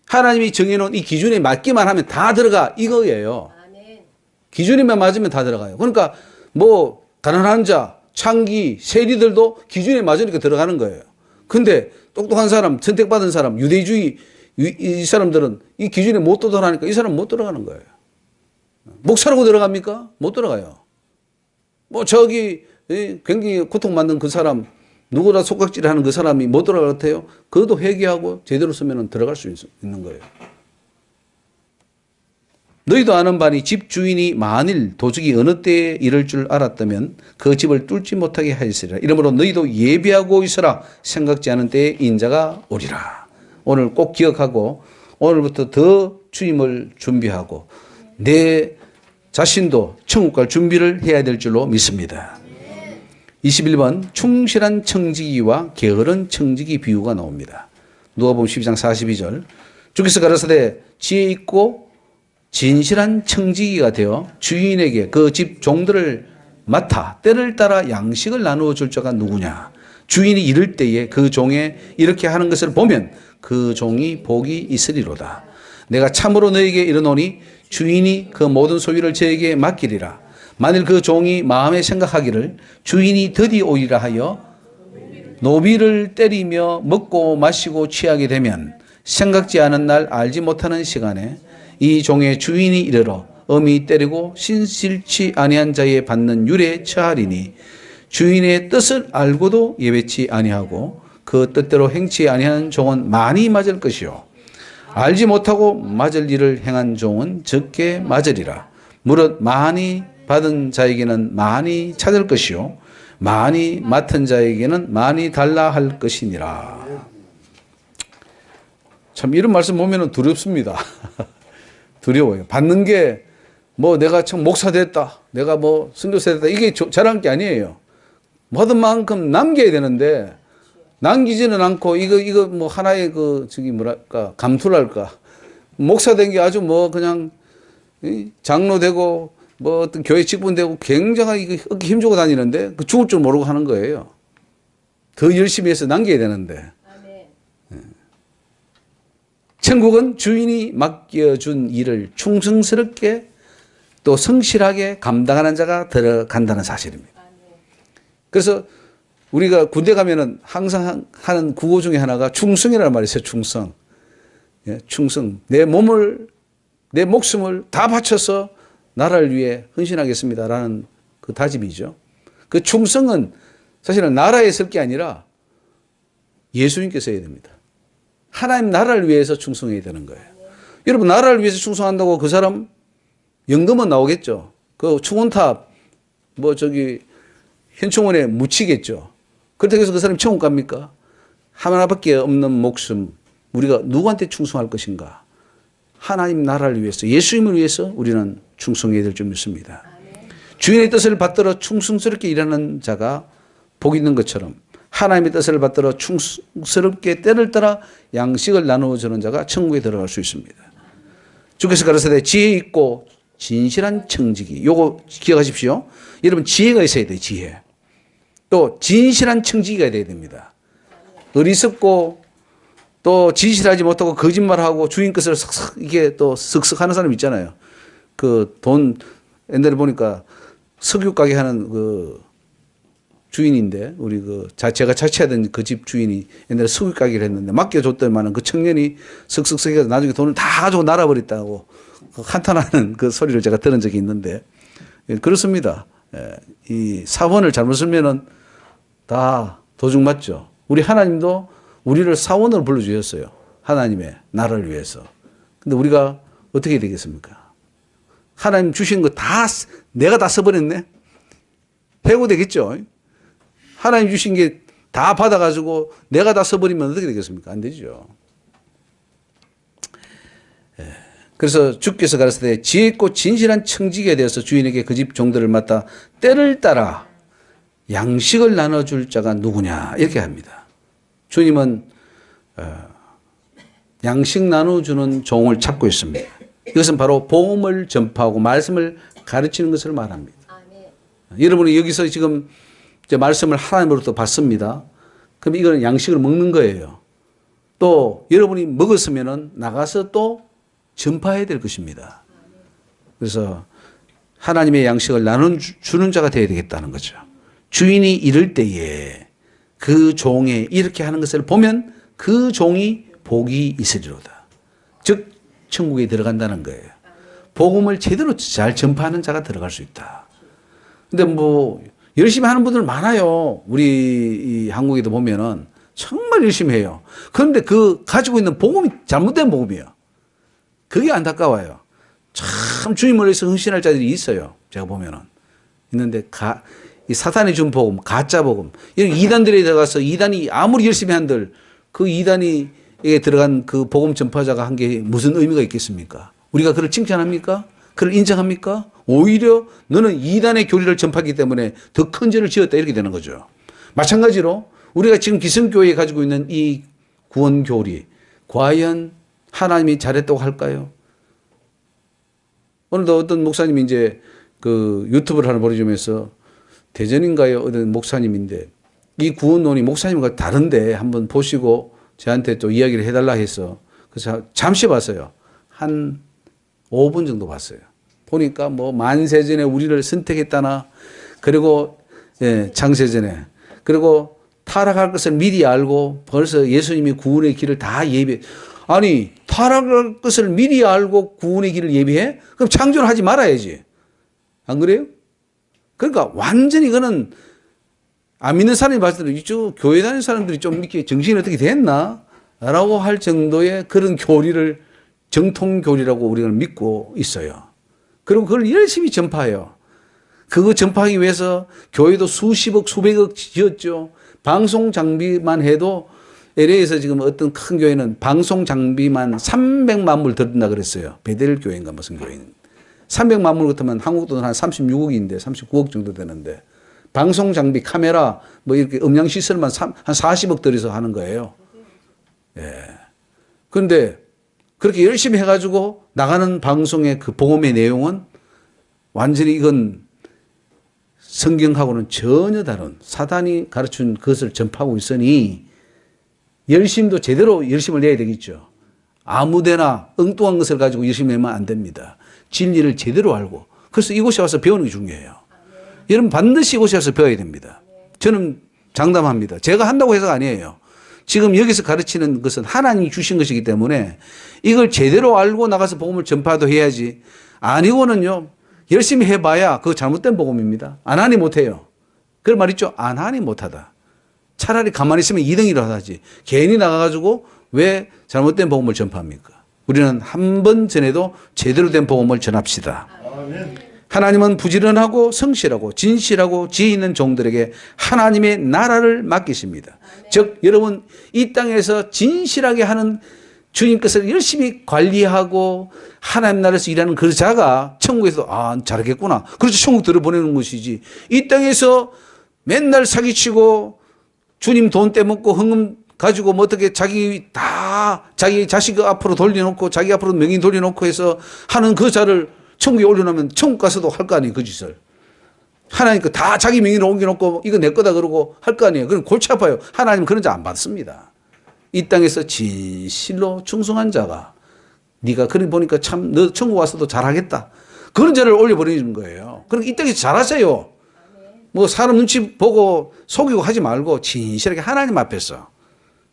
하나님이 정해놓은 이 기준에 맞기만 하면 다 들어가 이거예요. 기준에만 맞으면 다 들어가요. 그러니까 뭐 가난한 자, 창기, 세리들도 기준에 맞으니까 들어가는 거예요. 근데 똑똑한 사람, 선택받은 사람, 유대주의 이 사람들은 이 기준에 못 도달하니까 이 사람은 못 들어가는 거예요. 목사라고 들어갑니까? 못 들어가요. 뭐 저기 굉장히 고통받는 그 사람, 누구나 속각질하는 그 사람이 못 들어갈 것 같아요? 그것도 회개하고 제대로 쓰면 들어갈 수 있는 거예요. 너희도 아는 바니 집 주인이 만일 도적이 어느 때에 이럴 줄 알았다면 그 집을 뚫지 못하게 하였으리라. 이러므로 너희도 예비하고 있어라. 생각지 않은 때에 인자가 오리라. 오늘 꼭 기억하고 오늘부터 더 주임을 준비하고 내 자신도 천국 갈 준비를 해야 될 줄로 믿습니다. 21번 충실한 청지기와 게으른 청지기 비유가 나옵니다. 누가복음 12장 42절 주께서 가라사대 지혜 있고 진실한 청지기가 되어 주인에게 그 집 종들을 맡아 때를 따라 양식을 나누어 줄 자가 누구냐. 주인이 이를 때에 그 종에 이렇게 하는 것을 보면 그 종이 복이 있으리로다. 내가 참으로 너에게 이르노니 주인이 그 모든 소유를 저에게 맡기리라. 만일 그 종이 마음에 생각하기를 주인이 드디 오리라 하여 노비를 때리며 먹고 마시고 취하게 되면 생각지 않은 날 알지 못하는 시간에 이 종의 주인이 이르러 엄히 때리고 신실치 아니한 자에 받는 율에 처하리니 주인의 뜻을 알고도 예배치 아니하고 그 뜻대로 행치 아니하는 종은 많이 맞을 것이요 알지 못하고 맞을 일을 행한 종은 적게 맞으리라. 무릇 많이 받은 자에게는 많이 찾을 것이요 많이 맡은 자에게는 많이 달라 할 것이니라. 참 이런 말씀 보면 두렵습니다. 두려워요. 받는 게 뭐 내가 참 목사 됐다, 내가 뭐 선교사 됐다, 이게 자랑할 게 아니에요. 받은 만큼 남겨야 되는데 남기지는 않고 이거 뭐 하나의 그 저기 뭐랄까 감투랄까 목사 된 게 아주 뭐 그냥 장로 되고 뭐 어떤 교회 직분 되고 굉장히 어깨 힘주고 다니는데 그 죽을 줄 모르고 하는 거예요. 더 열심히 해서 남겨야 되는데. 천국은 주인이 맡겨준 일을 충성스럽게 또 성실하게 감당하는 자가 들어간다는 사실입니다. 그래서 우리가 군대 가면은 항상 하는 구호 중에 하나가 충성이라는 말이 있어요. 충성. 예, 충성. 내 목숨을 다 바쳐서 나라를 위해 헌신하겠습니다라는 그 다짐이죠. 그 충성은 사실은 나라에 쓸 게 아니라 예수님께서 해야 됩니다. 하나님 나라를 위해서 충성해야 되는 거예요. 여러분 나라를 위해서 충성한다고 그 사람 연금은 나오겠죠. 그 충원탑 뭐 저기 현충원에 묻히겠죠. 그렇다고 해서 그 사람이 천국 갑니까? 하나밖에 없는 목숨, 우리가 누구한테 충성할 것인가? 하나님 나라를 위해서, 예수님을 위해서 우리는 충성해야 될 줄 믿습니다. 주인의 뜻을 받들어 충성스럽게 일하는 자가 복 있는 것처럼 하나님의 뜻을 받들어 충성스럽게 때를 따라 양식을 나누어 주는 자가 천국에 들어갈 수 있습니다. 주께서 가르치되 지혜 있고 진실한 청지기. 요거 기억하십시오. 여러분 지혜가 있어야 돼요. 지혜. 또 진실한 청지기가 돼야 됩니다. 어리석고 또 진실하지 못하고 거짓말하고 주인 것을 석석 이게 또 슥슥 하는 사람 있잖아요. 그 돈 옛날에 보니까 석유 가게 하는 그 주인인데 우리 그 제가 자취하던 그 집 주인이 옛날에 석유 가게를 했는데 맡겨줬더니만은 그 청년이 슥슥슥 해서 나중에 돈을 다 가지고 날아버렸다고 한탄하는 그 소리를 제가 들은 적이 있는데 그렇습니다. 이 사원을 잘못 쓰면은 다 도둑 맞죠. 우리 하나님도 우리를 사원으로 불러주셨어요. 하나님의 나라를 위해서. 근데 우리가 어떻게 되겠습니까? 하나님 주신 거 다 내가 다 써버렸네. 해고되겠죠. 하나님 주신 게 다 받아가지고 내가 다 써버리면 어떻게 되겠습니까? 안 되죠. 그래서 주께서 가르치되 지혜 있고 진실한 청지기에 대해서 주인에게 그 집 종들을 맡아 때를 따라 양식을 나눠줄 자가 누구냐 이렇게 합니다. 주님은 양식 나눠주는 종을 찾고 있습니다. 이것은 바로 복음을 전파하고 말씀을 가르치는 것을 말합니다. 여러분이 여기서 지금 말씀을 하나님으로부터 받습니다. 그럼 이거는 양식을 먹는 거예요. 또 여러분이 먹었으면 나가서 또 전파해야 될 것입니다. 그래서 하나님의 양식을 나눠주는 자가 되어야 되겠다는 거죠. 주인이 이럴 때에 그 종에 이렇게 하는 것을 보면 그 종이 복이 있으리로다. 즉 천국에 들어간다는 거예요. 복음을 제대로 잘 전파하는 자가 들어갈 수 있다. 근데 뭐 열심히 하는 분들 많아요. 우리 이 한국에도 보면은 정말 열심히 해요. 그런데 그 가지고 있는 복음이 잘못된 복음이에요. 그게 안타까워요. 참 주님을 위해서 헌신할 자들이 있어요. 제가 보면은 있는데 이 사탄이 준 복음, 가짜 복음, 이런 이단들에 들어가서 이단이 아무리 열심히 한들 그 이단이 들어간 그 복음 전파자가 한 게 무슨 의미가 있겠습니까? 우리가 그를 칭찬합니까? 그를 인정합니까? 오히려 너는 이단의 교리를 전파하기 때문에 더 큰 죄를 지었다 이렇게 되는 거죠. 마찬가지로 우리가 지금 기성교회에 가지고 있는 이 구원 교리 과연 하나님이 잘했다고 할까요? 오늘도 어떤 목사님이 이제 그 유튜브를 하나 보여주면서 대전인가요? 어떤 목사님인데 이 구원론이 목사님과 다른데 한번 보시고 저한테 또 이야기를 해달라 해서 그래서 잠시 봤어요. 한 5분 정도 봤어요. 보니까 뭐 만세전에 우리를 선택했다나 그리고 장세전에 그리고 타락할 것을 미리 알고 벌써 예수님이 구원의 길을 다 예비해. 아니 타락할 것을 미리 알고 구원의 길을 예비해? 그럼 창조를 하지 말아야지. 안 그래요? 그러니까 완전히 이거는 안 믿는 사람이 봤을 때 이쪽 교회 다니는 사람들이 좀 이렇게 정신이 어떻게 됐나? 라고 할 정도의 그런 교리를 정통 교리라고 우리가 믿고 있어요. 그리고 그걸 열심히 전파해요. 그거 전파하기 위해서 교회도 수십억, 수백억 지었죠. 방송 장비만 해도 LA에서 지금 어떤 큰 교회는 방송 장비만 300만 불 들었다 그랬어요. 베델 교회인가 무슨 교회는. 300만 불 같으면 한국 돈 한 36억인데 39억 정도 되는데 방송 장비, 카메라, 뭐 이렇게 음량 시설만 한 40억 들여서 하는 거예요. 예. 그런데 그렇게 열심히 해가지고 나가는 방송의 그 복음의 내용은 완전히 이건 성경하고는 전혀 다른 사단이 가르친 것을 전파하고 있으니 열심도 제대로 열심을 내야 되겠죠. 아무데나 엉뚱한 것을 가지고 열심히 내면 안 됩니다. 진리를 제대로 알고. 그래서 이곳에 와서 배우는 게 중요해요. 여러분 반드시 이곳에 와서 배워야 됩니다. 저는 장담합니다. 제가 한다고 해서가 아니에요. 지금 여기서 가르치는 것은 하나님이 주신 것이기 때문에 이걸 제대로 알고 나가서 복음을 전파도 해야지. 아니고는요. 열심히 해봐야 그거 잘못된 복음입니다. 안 하니 못해요. 그런 말 있죠. 안 하니 못하다. 차라리 가만히 있으면 2등이라도 하지. 괜히 나가가지고 왜 잘못된 복음을 전파합니까? 우리는 한 번 전에도 제대로 된 복음을 전합시다. 하나님은 부지런하고 성실하고 진실하고 지혜 있는 종들에게 하나님의 나라를 맡기십니다. 즉 여러분 이 땅에서 진실하게 하는 주님 것을 열심히 관리하고 하나님 나라에서 일하는 그 자가 천국에서 잘하겠구나. 그래서 천국 들어보내는 것이지. 이 땅에서 맨날 사기치고 주님 돈 떼먹고 헌금 가지고 뭐 어떻게 자기 자식 앞으로 돌려놓고 자기 앞으로 명의 돌려놓고 해서 하는 그 자를 천국에 올려놓으면 천국 가서도 할 거 아니에요. 그 짓을. 하나님 거 다 자기 명의로 옮겨놓고 이거 내 거다 그러고 할 거 아니에요. 그럼 골치 아파요. 하나님은 그런 자 안 받습니다. 이 땅에서 진실로 충성한 자가 네가 그래 보니까 참 너 천국 와서도 잘하겠다. 그런 자를 올려버리는 거예요. 그러니까 이 땅에서 잘하세요. 뭐 사람 눈치 보고 속이고 하지 말고 진실하게 하나님 앞에서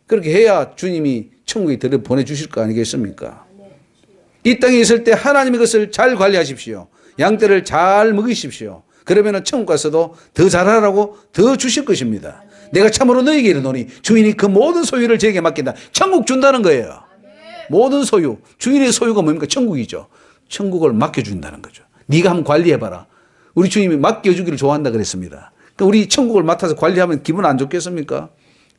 그렇게 해야 주님이 천국에 들여 보내주실 거 아니겠습니까? 이 땅에 있을 때 하나님의 것을 잘 관리하십시오. 양떼를 잘 먹이십시오. 그러면 천국 가서도 더 잘하라고 더 주실 것입니다. 내가 참으로 너에게 이르노니 주인이 그 모든 소유를 저에게 맡긴다. 천국 준다는 거예요. 모든 소유. 주인의 소유가 뭡니까? 천국이죠. 천국을 맡겨준다는 거죠. 네가 한번 관리해봐라. 우리 주님이 맡겨주기를 좋아한다 그랬습니다. 그러니까 우리 천국을 맡아서 관리하면 기분 안 좋겠습니까?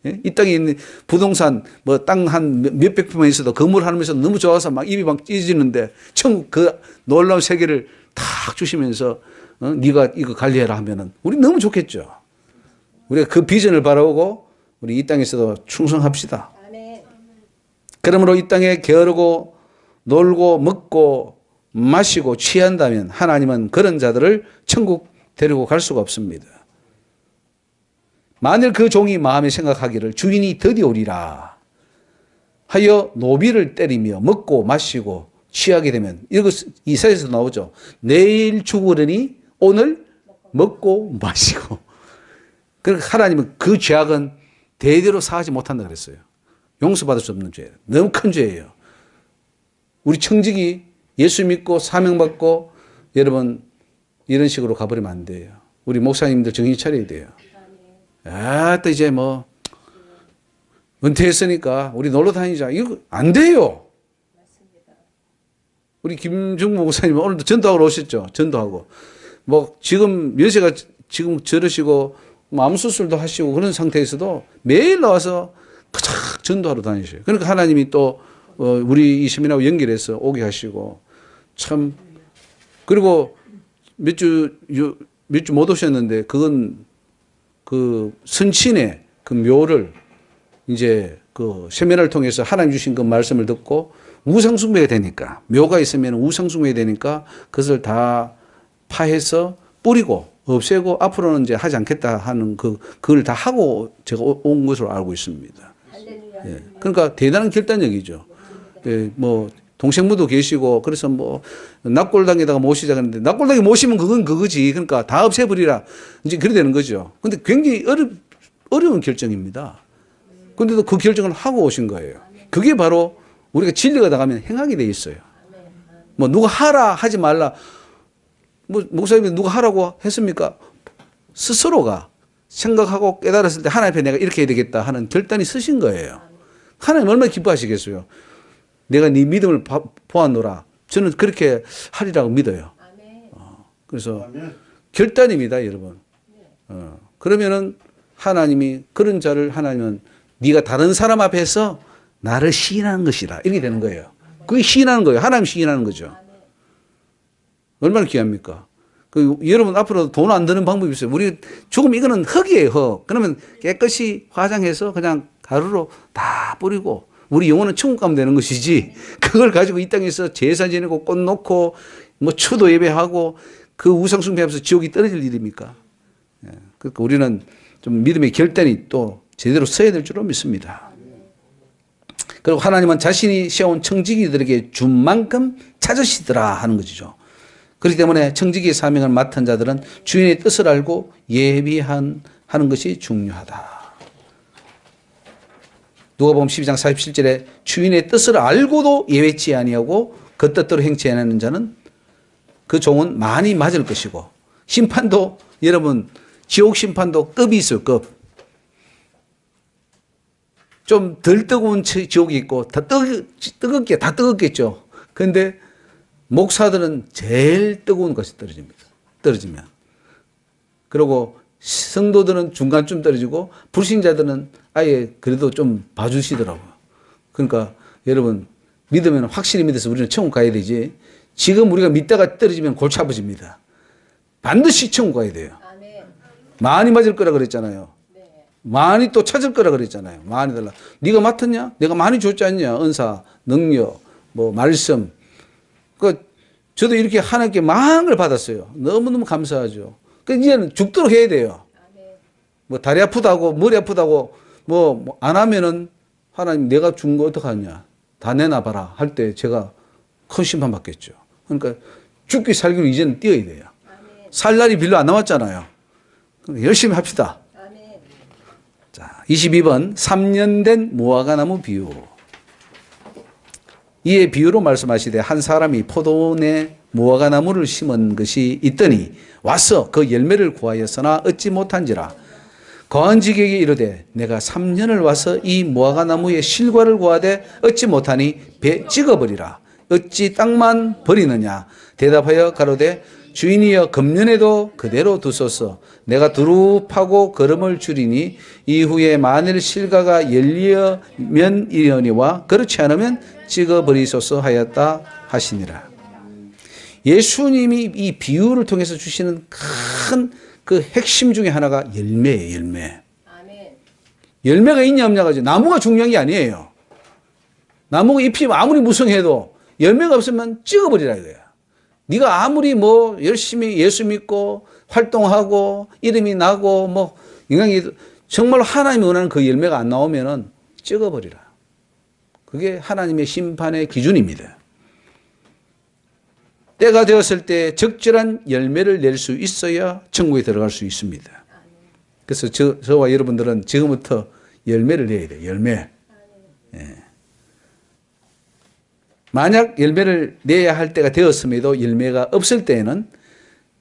예? 이 땅에 있는 부동산 뭐 땅 한 몇백 평만 있어도 건물 하면서 너무 좋아서 막 입이 막 찢어지는데 천국 그 놀라운 세계를 탁 주시면서 네가 이거 관리해라 하면은 우리 너무 좋겠죠. 우리가 그 비전을 바라보고 우리 이 땅에서도 충성합시다. 그러므로 이 땅에 게으르고 놀고 먹고 마시고 취한다면 하나님은 그런 자들을 천국 데리고 갈 수가 없습니다. 만일 그 종이 마음에 생각하기를 주인이 드디어 오리라 하여 노비를 때리며 먹고 마시고 취하게 되면 이거 이사야에서 나오죠. 내일 죽으려니 오늘 먹고 마시고. 그러니까 하나님은 그 죄악은 대대로 사하지 못한다 그랬어요. 용서받을 수 없는 죄예요. 너무 큰 죄예요. 우리 청직이 예수 믿고 사명받고 여러분 이런 식으로 가버리면 안 돼요. 우리 목사님들 정신 차려야 돼요. 또 이제 뭐 은퇴했으니까 우리 놀러 다니자. 이거 안 돼요. 우리 김중무 목사님 오늘도 전도하러 오셨죠. 전도하고 뭐 지금 연세가 지금 저러시고 뭐 암 수술도 하시고 그런 상태에서도 매일 나와서 그작 전도하러 다니셔요. 그러니까 하나님이 또 우리 이 세미나하고 연결해서 오게 하시고 참 그리고 몇 주 못 오셨는데 그건 그 선친의 그 묘를 이제 그 세미나를 통해서 하나님 주신 그 말씀을 듣고 우상숭배가 되니까 묘가 있으면 우상숭배가 되니까 그것을 다 파해서 뿌리고 없애고 앞으로는 이제 하지 않겠다 하는 그걸 다 하고 제가 온 것으로 알고 있습니다. 예. 그러니까 대단한 결단력이죠. 예. 뭐 동생분도 계시고 그래서 뭐 납골당에다가 모시자 그랬는데 납골당에 모시면 그건 그거지. 그러니까 다 없애버리라. 이제 그래 되는 거죠. 근데 굉장히 어려운 결정입니다. 그런데도 그 결정을 하고 오신 거예요. 그게 바로 우리가 진리가 나가면 행하게 돼 있어요. 뭐 누가 하라 하지 말라. 뭐 목사님이 누가 하라고 했습니까? 스스로가 생각하고 깨달았을 때 하나님 앞에 내가 이렇게 해야 되겠다 하는 결단이 서신 거예요. 하나님 얼마나 기뻐하시겠어요. 내가 네 믿음을 보았노라. 저는 그렇게 하리라고 믿어요. 그래서 결단입니다, 여러분. 그러면은 하나님이 그런 자를 하나님은 네가 다른 사람 앞에서 나를 시인하는 것이라 이렇게 되는 거예요. 그게 시인하는 거예요. 하나님 시인하는 거죠. 얼마나 귀합니까? 여러분 앞으로 돈 안 드는 방법이 있어요. 우리 조금 이거는 흙이에요, 흙. 그러면 깨끗이 화장해서 그냥 가루로 다 뿌리고 우리 영혼은 천국 가면 되는 것이지 그걸 가지고 이 땅에서 제사 지내고 꽃 놓고 뭐 추도 예배하고 그 우상 숭배하면서 지옥이 떨어질 일입니까? 그러니까 우리는 좀 믿음의 결단이 또 제대로 서야 될 줄로 믿습니다. 그리고 하나님은 자신이 세운 청지기들에게 준 만큼 찾으시더라 하는 것이죠. 그렇기 때문에 청지기의 사명을 맡은 자들은 주인의 뜻을 알고 예비하는 것이 중요하다. 누가복음 12장 47절에 주인의 뜻을 알고도 예외치 아니하고 그 뜻대로 행치 않는 자는 그 종은 많이 맞을 것이고 심판도 여러분 지옥 심판도 급이 있어요. 급. 좀 덜 뜨거운 지옥이 있고 다 뜨겁겠죠. 그런데 목사들은 제일 뜨거운 것이 떨어집니다. 떨어지면. 그리고 성도들은 중간쯤 떨어지고 불신자들은 아예 그래도 좀 봐주시더라고요. 그러니까 여러분 믿으면 확실히 믿어서 우리는 천국 가야 되지. 지금 우리가 믿다가 떨어지면 골치 아프집니다. 반드시 천국 가야 돼요. 많이 맞을 거라 그랬잖아요. 많이 또 찾을 거라 그랬잖아요. 많이 달라. 네가 맡았냐? 내가 많이 줬지 않냐? 은사, 능력, 뭐 말씀. 그 저도 이렇게 하나님께 많은 걸 받았어요. 너무너무 감사하죠. 그 이제는 죽도록 해야 돼요. 뭐 다리 아프다고 머리 아프다고 뭐 안 하면은 하나님 내가 준 거 어떡하냐? 다 내놔봐라 할 때 제가 큰 심판 받겠죠. 그러니까 죽기 살기로 이제는 뛰어야 돼요. 살 날이 별로 안 남았잖아요. 열심히 합시다. 자, 22번 3년 된 무화과나무 비유. 이에 비유로 말씀하시되 한 사람이 포도원에 무화과나무를 심은 것이 있더니 와서 그 열매를 구하였으나 얻지 못한지라. 거한직에게 이르되 내가 3년을 와서 이 무화과나무의 실과를 구하되 얻지 못하니 배 찍어버리라. 어찌 땅만 버리느냐. 대답하여 가로되 주인이여 금년에도 그대로 두소서. 내가 두루 파고 거름을 줄이니 이후에 만일 실과가 열리면 이르니와 그렇지 않으면 찍어버리소서 하였다 하시니라. 예수님이 이 비유를 통해서 주시는 큰 그 핵심 중에 하나가 열매예요. 열매. 열매가 있냐 없냐 가지. 나무가 중요한 게 아니에요. 나무가 잎이 아무리 무성해도 열매가 없으면 찍어버리라 이거야. 네가 아무리 뭐 열심히 예수 믿고 활동하고 이름이 나고 뭐 영향이 정말 하나님이 원하는 그 열매가 안 나오면은 찍어버리라. 그게 하나님의 심판의 기준입니다. 때가 되었을 때 적절한 열매를 낼 수 있어야 천국에 들어갈 수 있습니다. 그래서 저와 여러분들은 지금부터 열매를 내야 돼요. 열매. 예. 만약 열매를 내야 할 때가 되었음에도 열매가 없을 때에는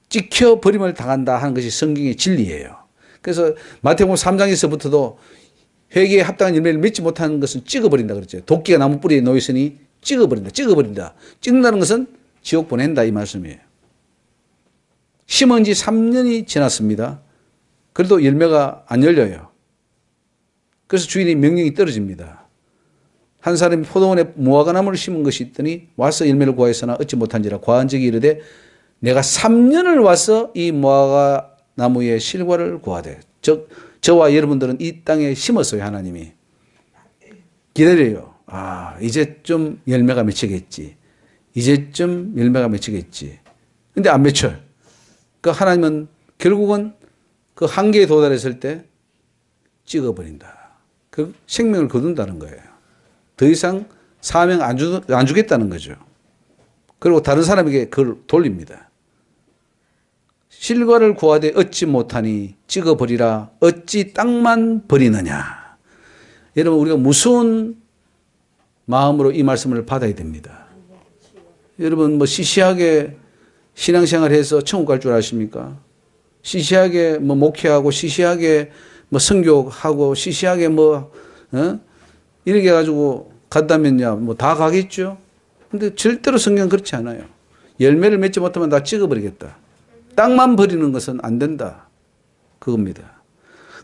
찍혀버림을 당한다 하는 것이 성경의 진리예요. 그래서 마태복음 3장에서부터도 회개에 합당한 열매를 맺지 못하는 것은 찍어버린다 그랬죠. 도끼가 나무 뿌리에 놓였으니 찍어버린다. 찍어버린다. 찍는다는 것은 지옥 보낸다 이 말씀이에요. 심은 지 3년이 지났습니다. 그래도 열매가 안 열려요. 그래서 주인이 명령이 떨어집니다. 한 사람이 포도원에 무화과나무를 심은 것이 있더니 와서 열매를 구하였으나 얻지 못한지라. 과한적이 이르되 내가 3년을 와서 이 무화과나무의 실과를 구하되. 즉 저와 여러분들은 이 땅에 심었어요. 하나님이 기다려요. 아 이제 좀 열매가 맺히겠지. 이제쯤 열매가 맺히겠지. 근데 안 맺혀요. 그 하나님은 결국은 그 한계에 도달했을 때 찍어버린다. 그 생명을 거둔다는 거예요. 더 이상 사명 안 주겠다는 거죠. 그리고 다른 사람에게 그걸 돌립니다. 실과를 구하되 얻지 못하니 찍어버리라. 어찌 땅만 버리느냐. 여러분 우리가 무서운 마음으로 이 말씀을 받아야 됩니다. 여러분 뭐 시시하게 신앙생활 해서 천국 갈 줄 아십니까? 시시하게 뭐 목회하고 시시하게 뭐 선교하고 시시하게 뭐 이렇게 해가지고 간다면야 뭐 다 가겠죠. 근데 절대로 성경은 그렇지 않아요. 열매를 맺지 못하면 다 찍어버리겠다. 땅만 버리는 것은 안 된다. 그겁니다.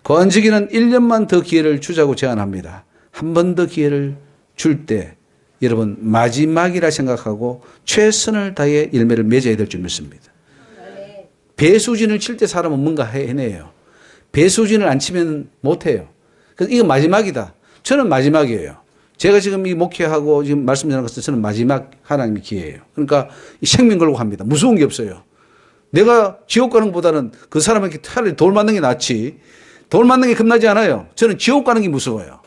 거한지기는 1년만 더 기회를 주자고 제안합니다. 한 번 더 기회를 줄 때 여러분 마지막이라 생각하고 최선을 다해 열매를 맺어야 될 줄 믿습니다. 배수진을 칠 때 사람은 뭔가 해내요. 배수진을 안 치면 못해요. 그래서 이거 마지막이다. 저는 마지막이에요. 제가 지금 이 목회하고 지금 말씀 전하는 것은 저는 마지막 하나님의 기회예요. 그러니까 생명 걸고 합니다. 무서운 게 없어요. 내가 지옥 가는 것보다는 그 사람에게 차라리 돌 맞는 게 낫지. 돌 맞는 게 겁나지 않아요. 저는 지옥 가는 게 무서워요.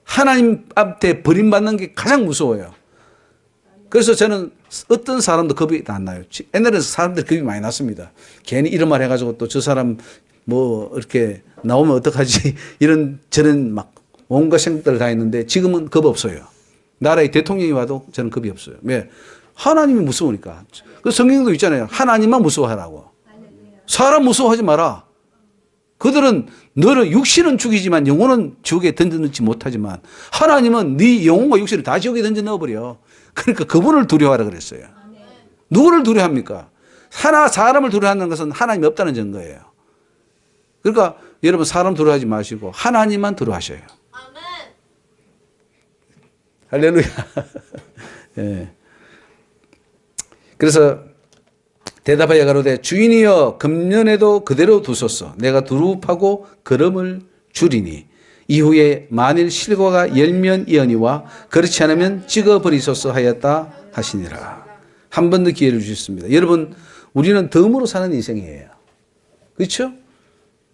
하나님 앞에 버림받는 게 가장 무서워요. 그래서 저는 어떤 사람도 겁이 안 나요. 옛날에는 사람들이 겁이 많이 났습니다. 괜히 이런 말 해가지고 또 저 사람 뭐 이렇게 나오면 어떡하지 이런 저는 막 온갖 생각들을 다 했는데 지금은 겁 없어요. 나라의 대통령이 와도 저는 겁이 없어요. 왜? 하나님이 무서우니까. 그 성경도 있잖아요. 하나님만 무서워하라고. 사람 무서워하지 마라. 그들은 너를 육신은 죽이지만 영혼은 지옥에 던져넣지 못하지만 하나님은 네 영혼과 육신을 다 지옥에 던져 넣어버려. 그러니까 그분을 두려워하라 그랬어요. 누구를 두려워합니까? 사람을 두려워하는 것은 하나님이 없다는 증거예요. 그러니까 여러분 사람 두려워하지 마시고 하나님만 두려워하셔요. 할렐루야. 예. 그래서 대답하여 가로되 주인이여 금년에도 그대로 두소서. 내가 두루파고 걸음을 줄이니 이후에 만일 실과가 열면이언이와 그렇지 않으면 찍어버리소서 하였다 하시니라. 한 번 더 기회를 주셨습니다. 여러분 우리는 덤으로 사는 인생이에요. 그렇죠?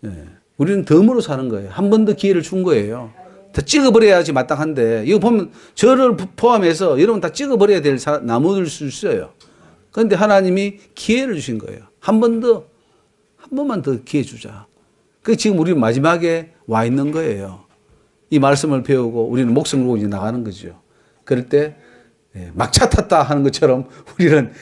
예. 우리는 덤으로 사는 거예요. 한 번 더 기회를 준 거예요. 다 찍어버려야지 마땅한데 이거 보면 저를 포함해서 여러분 다 찍어버려야 될 나무들 수 있어요. 그런데 하나님이 기회를 주신 거예요. 한 번만 더 기회 주자. 그 지금 우리 마지막에 와 있는 거예요. 이 말씀을 배우고 우리는 목숨을 걸고 이제 나가는 거죠. 그럴 때 막차 탔다 하는 것처럼 우리는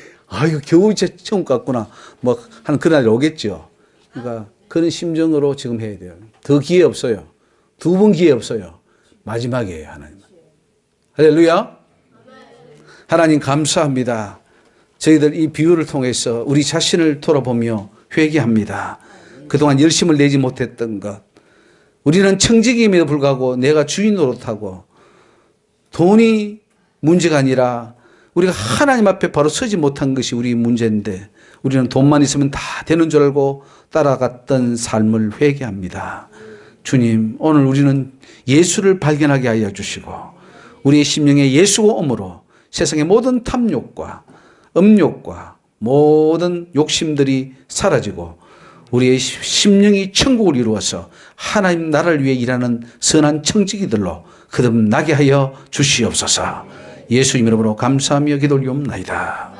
이거 겨우 처음 갔구나 뭐 하는 그런 날이 오겠죠. 그러니까 그런 심정으로 지금 해야 돼요. 더 기회 없어요. 두 번 기회 없어요. 마지막이에요, 하나님. 할렐루야. 하나님 감사합니다. 저희들 이 비유를 통해서 우리 자신을 돌아보며 회개합니다. 그동안 열심을 내지 못했던 것. 우리는 청직임에도 불구하고 내가 주인 노릇하고 돈이 문제가 아니라 우리가 하나님 앞에 바로 서지 못한 것이 우리 문제인데 우리는 돈만 있으면 다 되는 줄 알고 따라갔던 삶을 회개합니다. 주님, 오늘 우리는 예수를 발견하게 하여 주시고 우리의 심령에 예수가 오므로 세상의 모든 탐욕과 음욕과 모든 욕심들이 사라지고 우리의 심령이 천국을 이루어서 하나님 나라를 위해 일하는 선한 청지기들로 거듭나게 하여 주시옵소서. 예수 이름으로 감사하며 기도 올리옵나이다.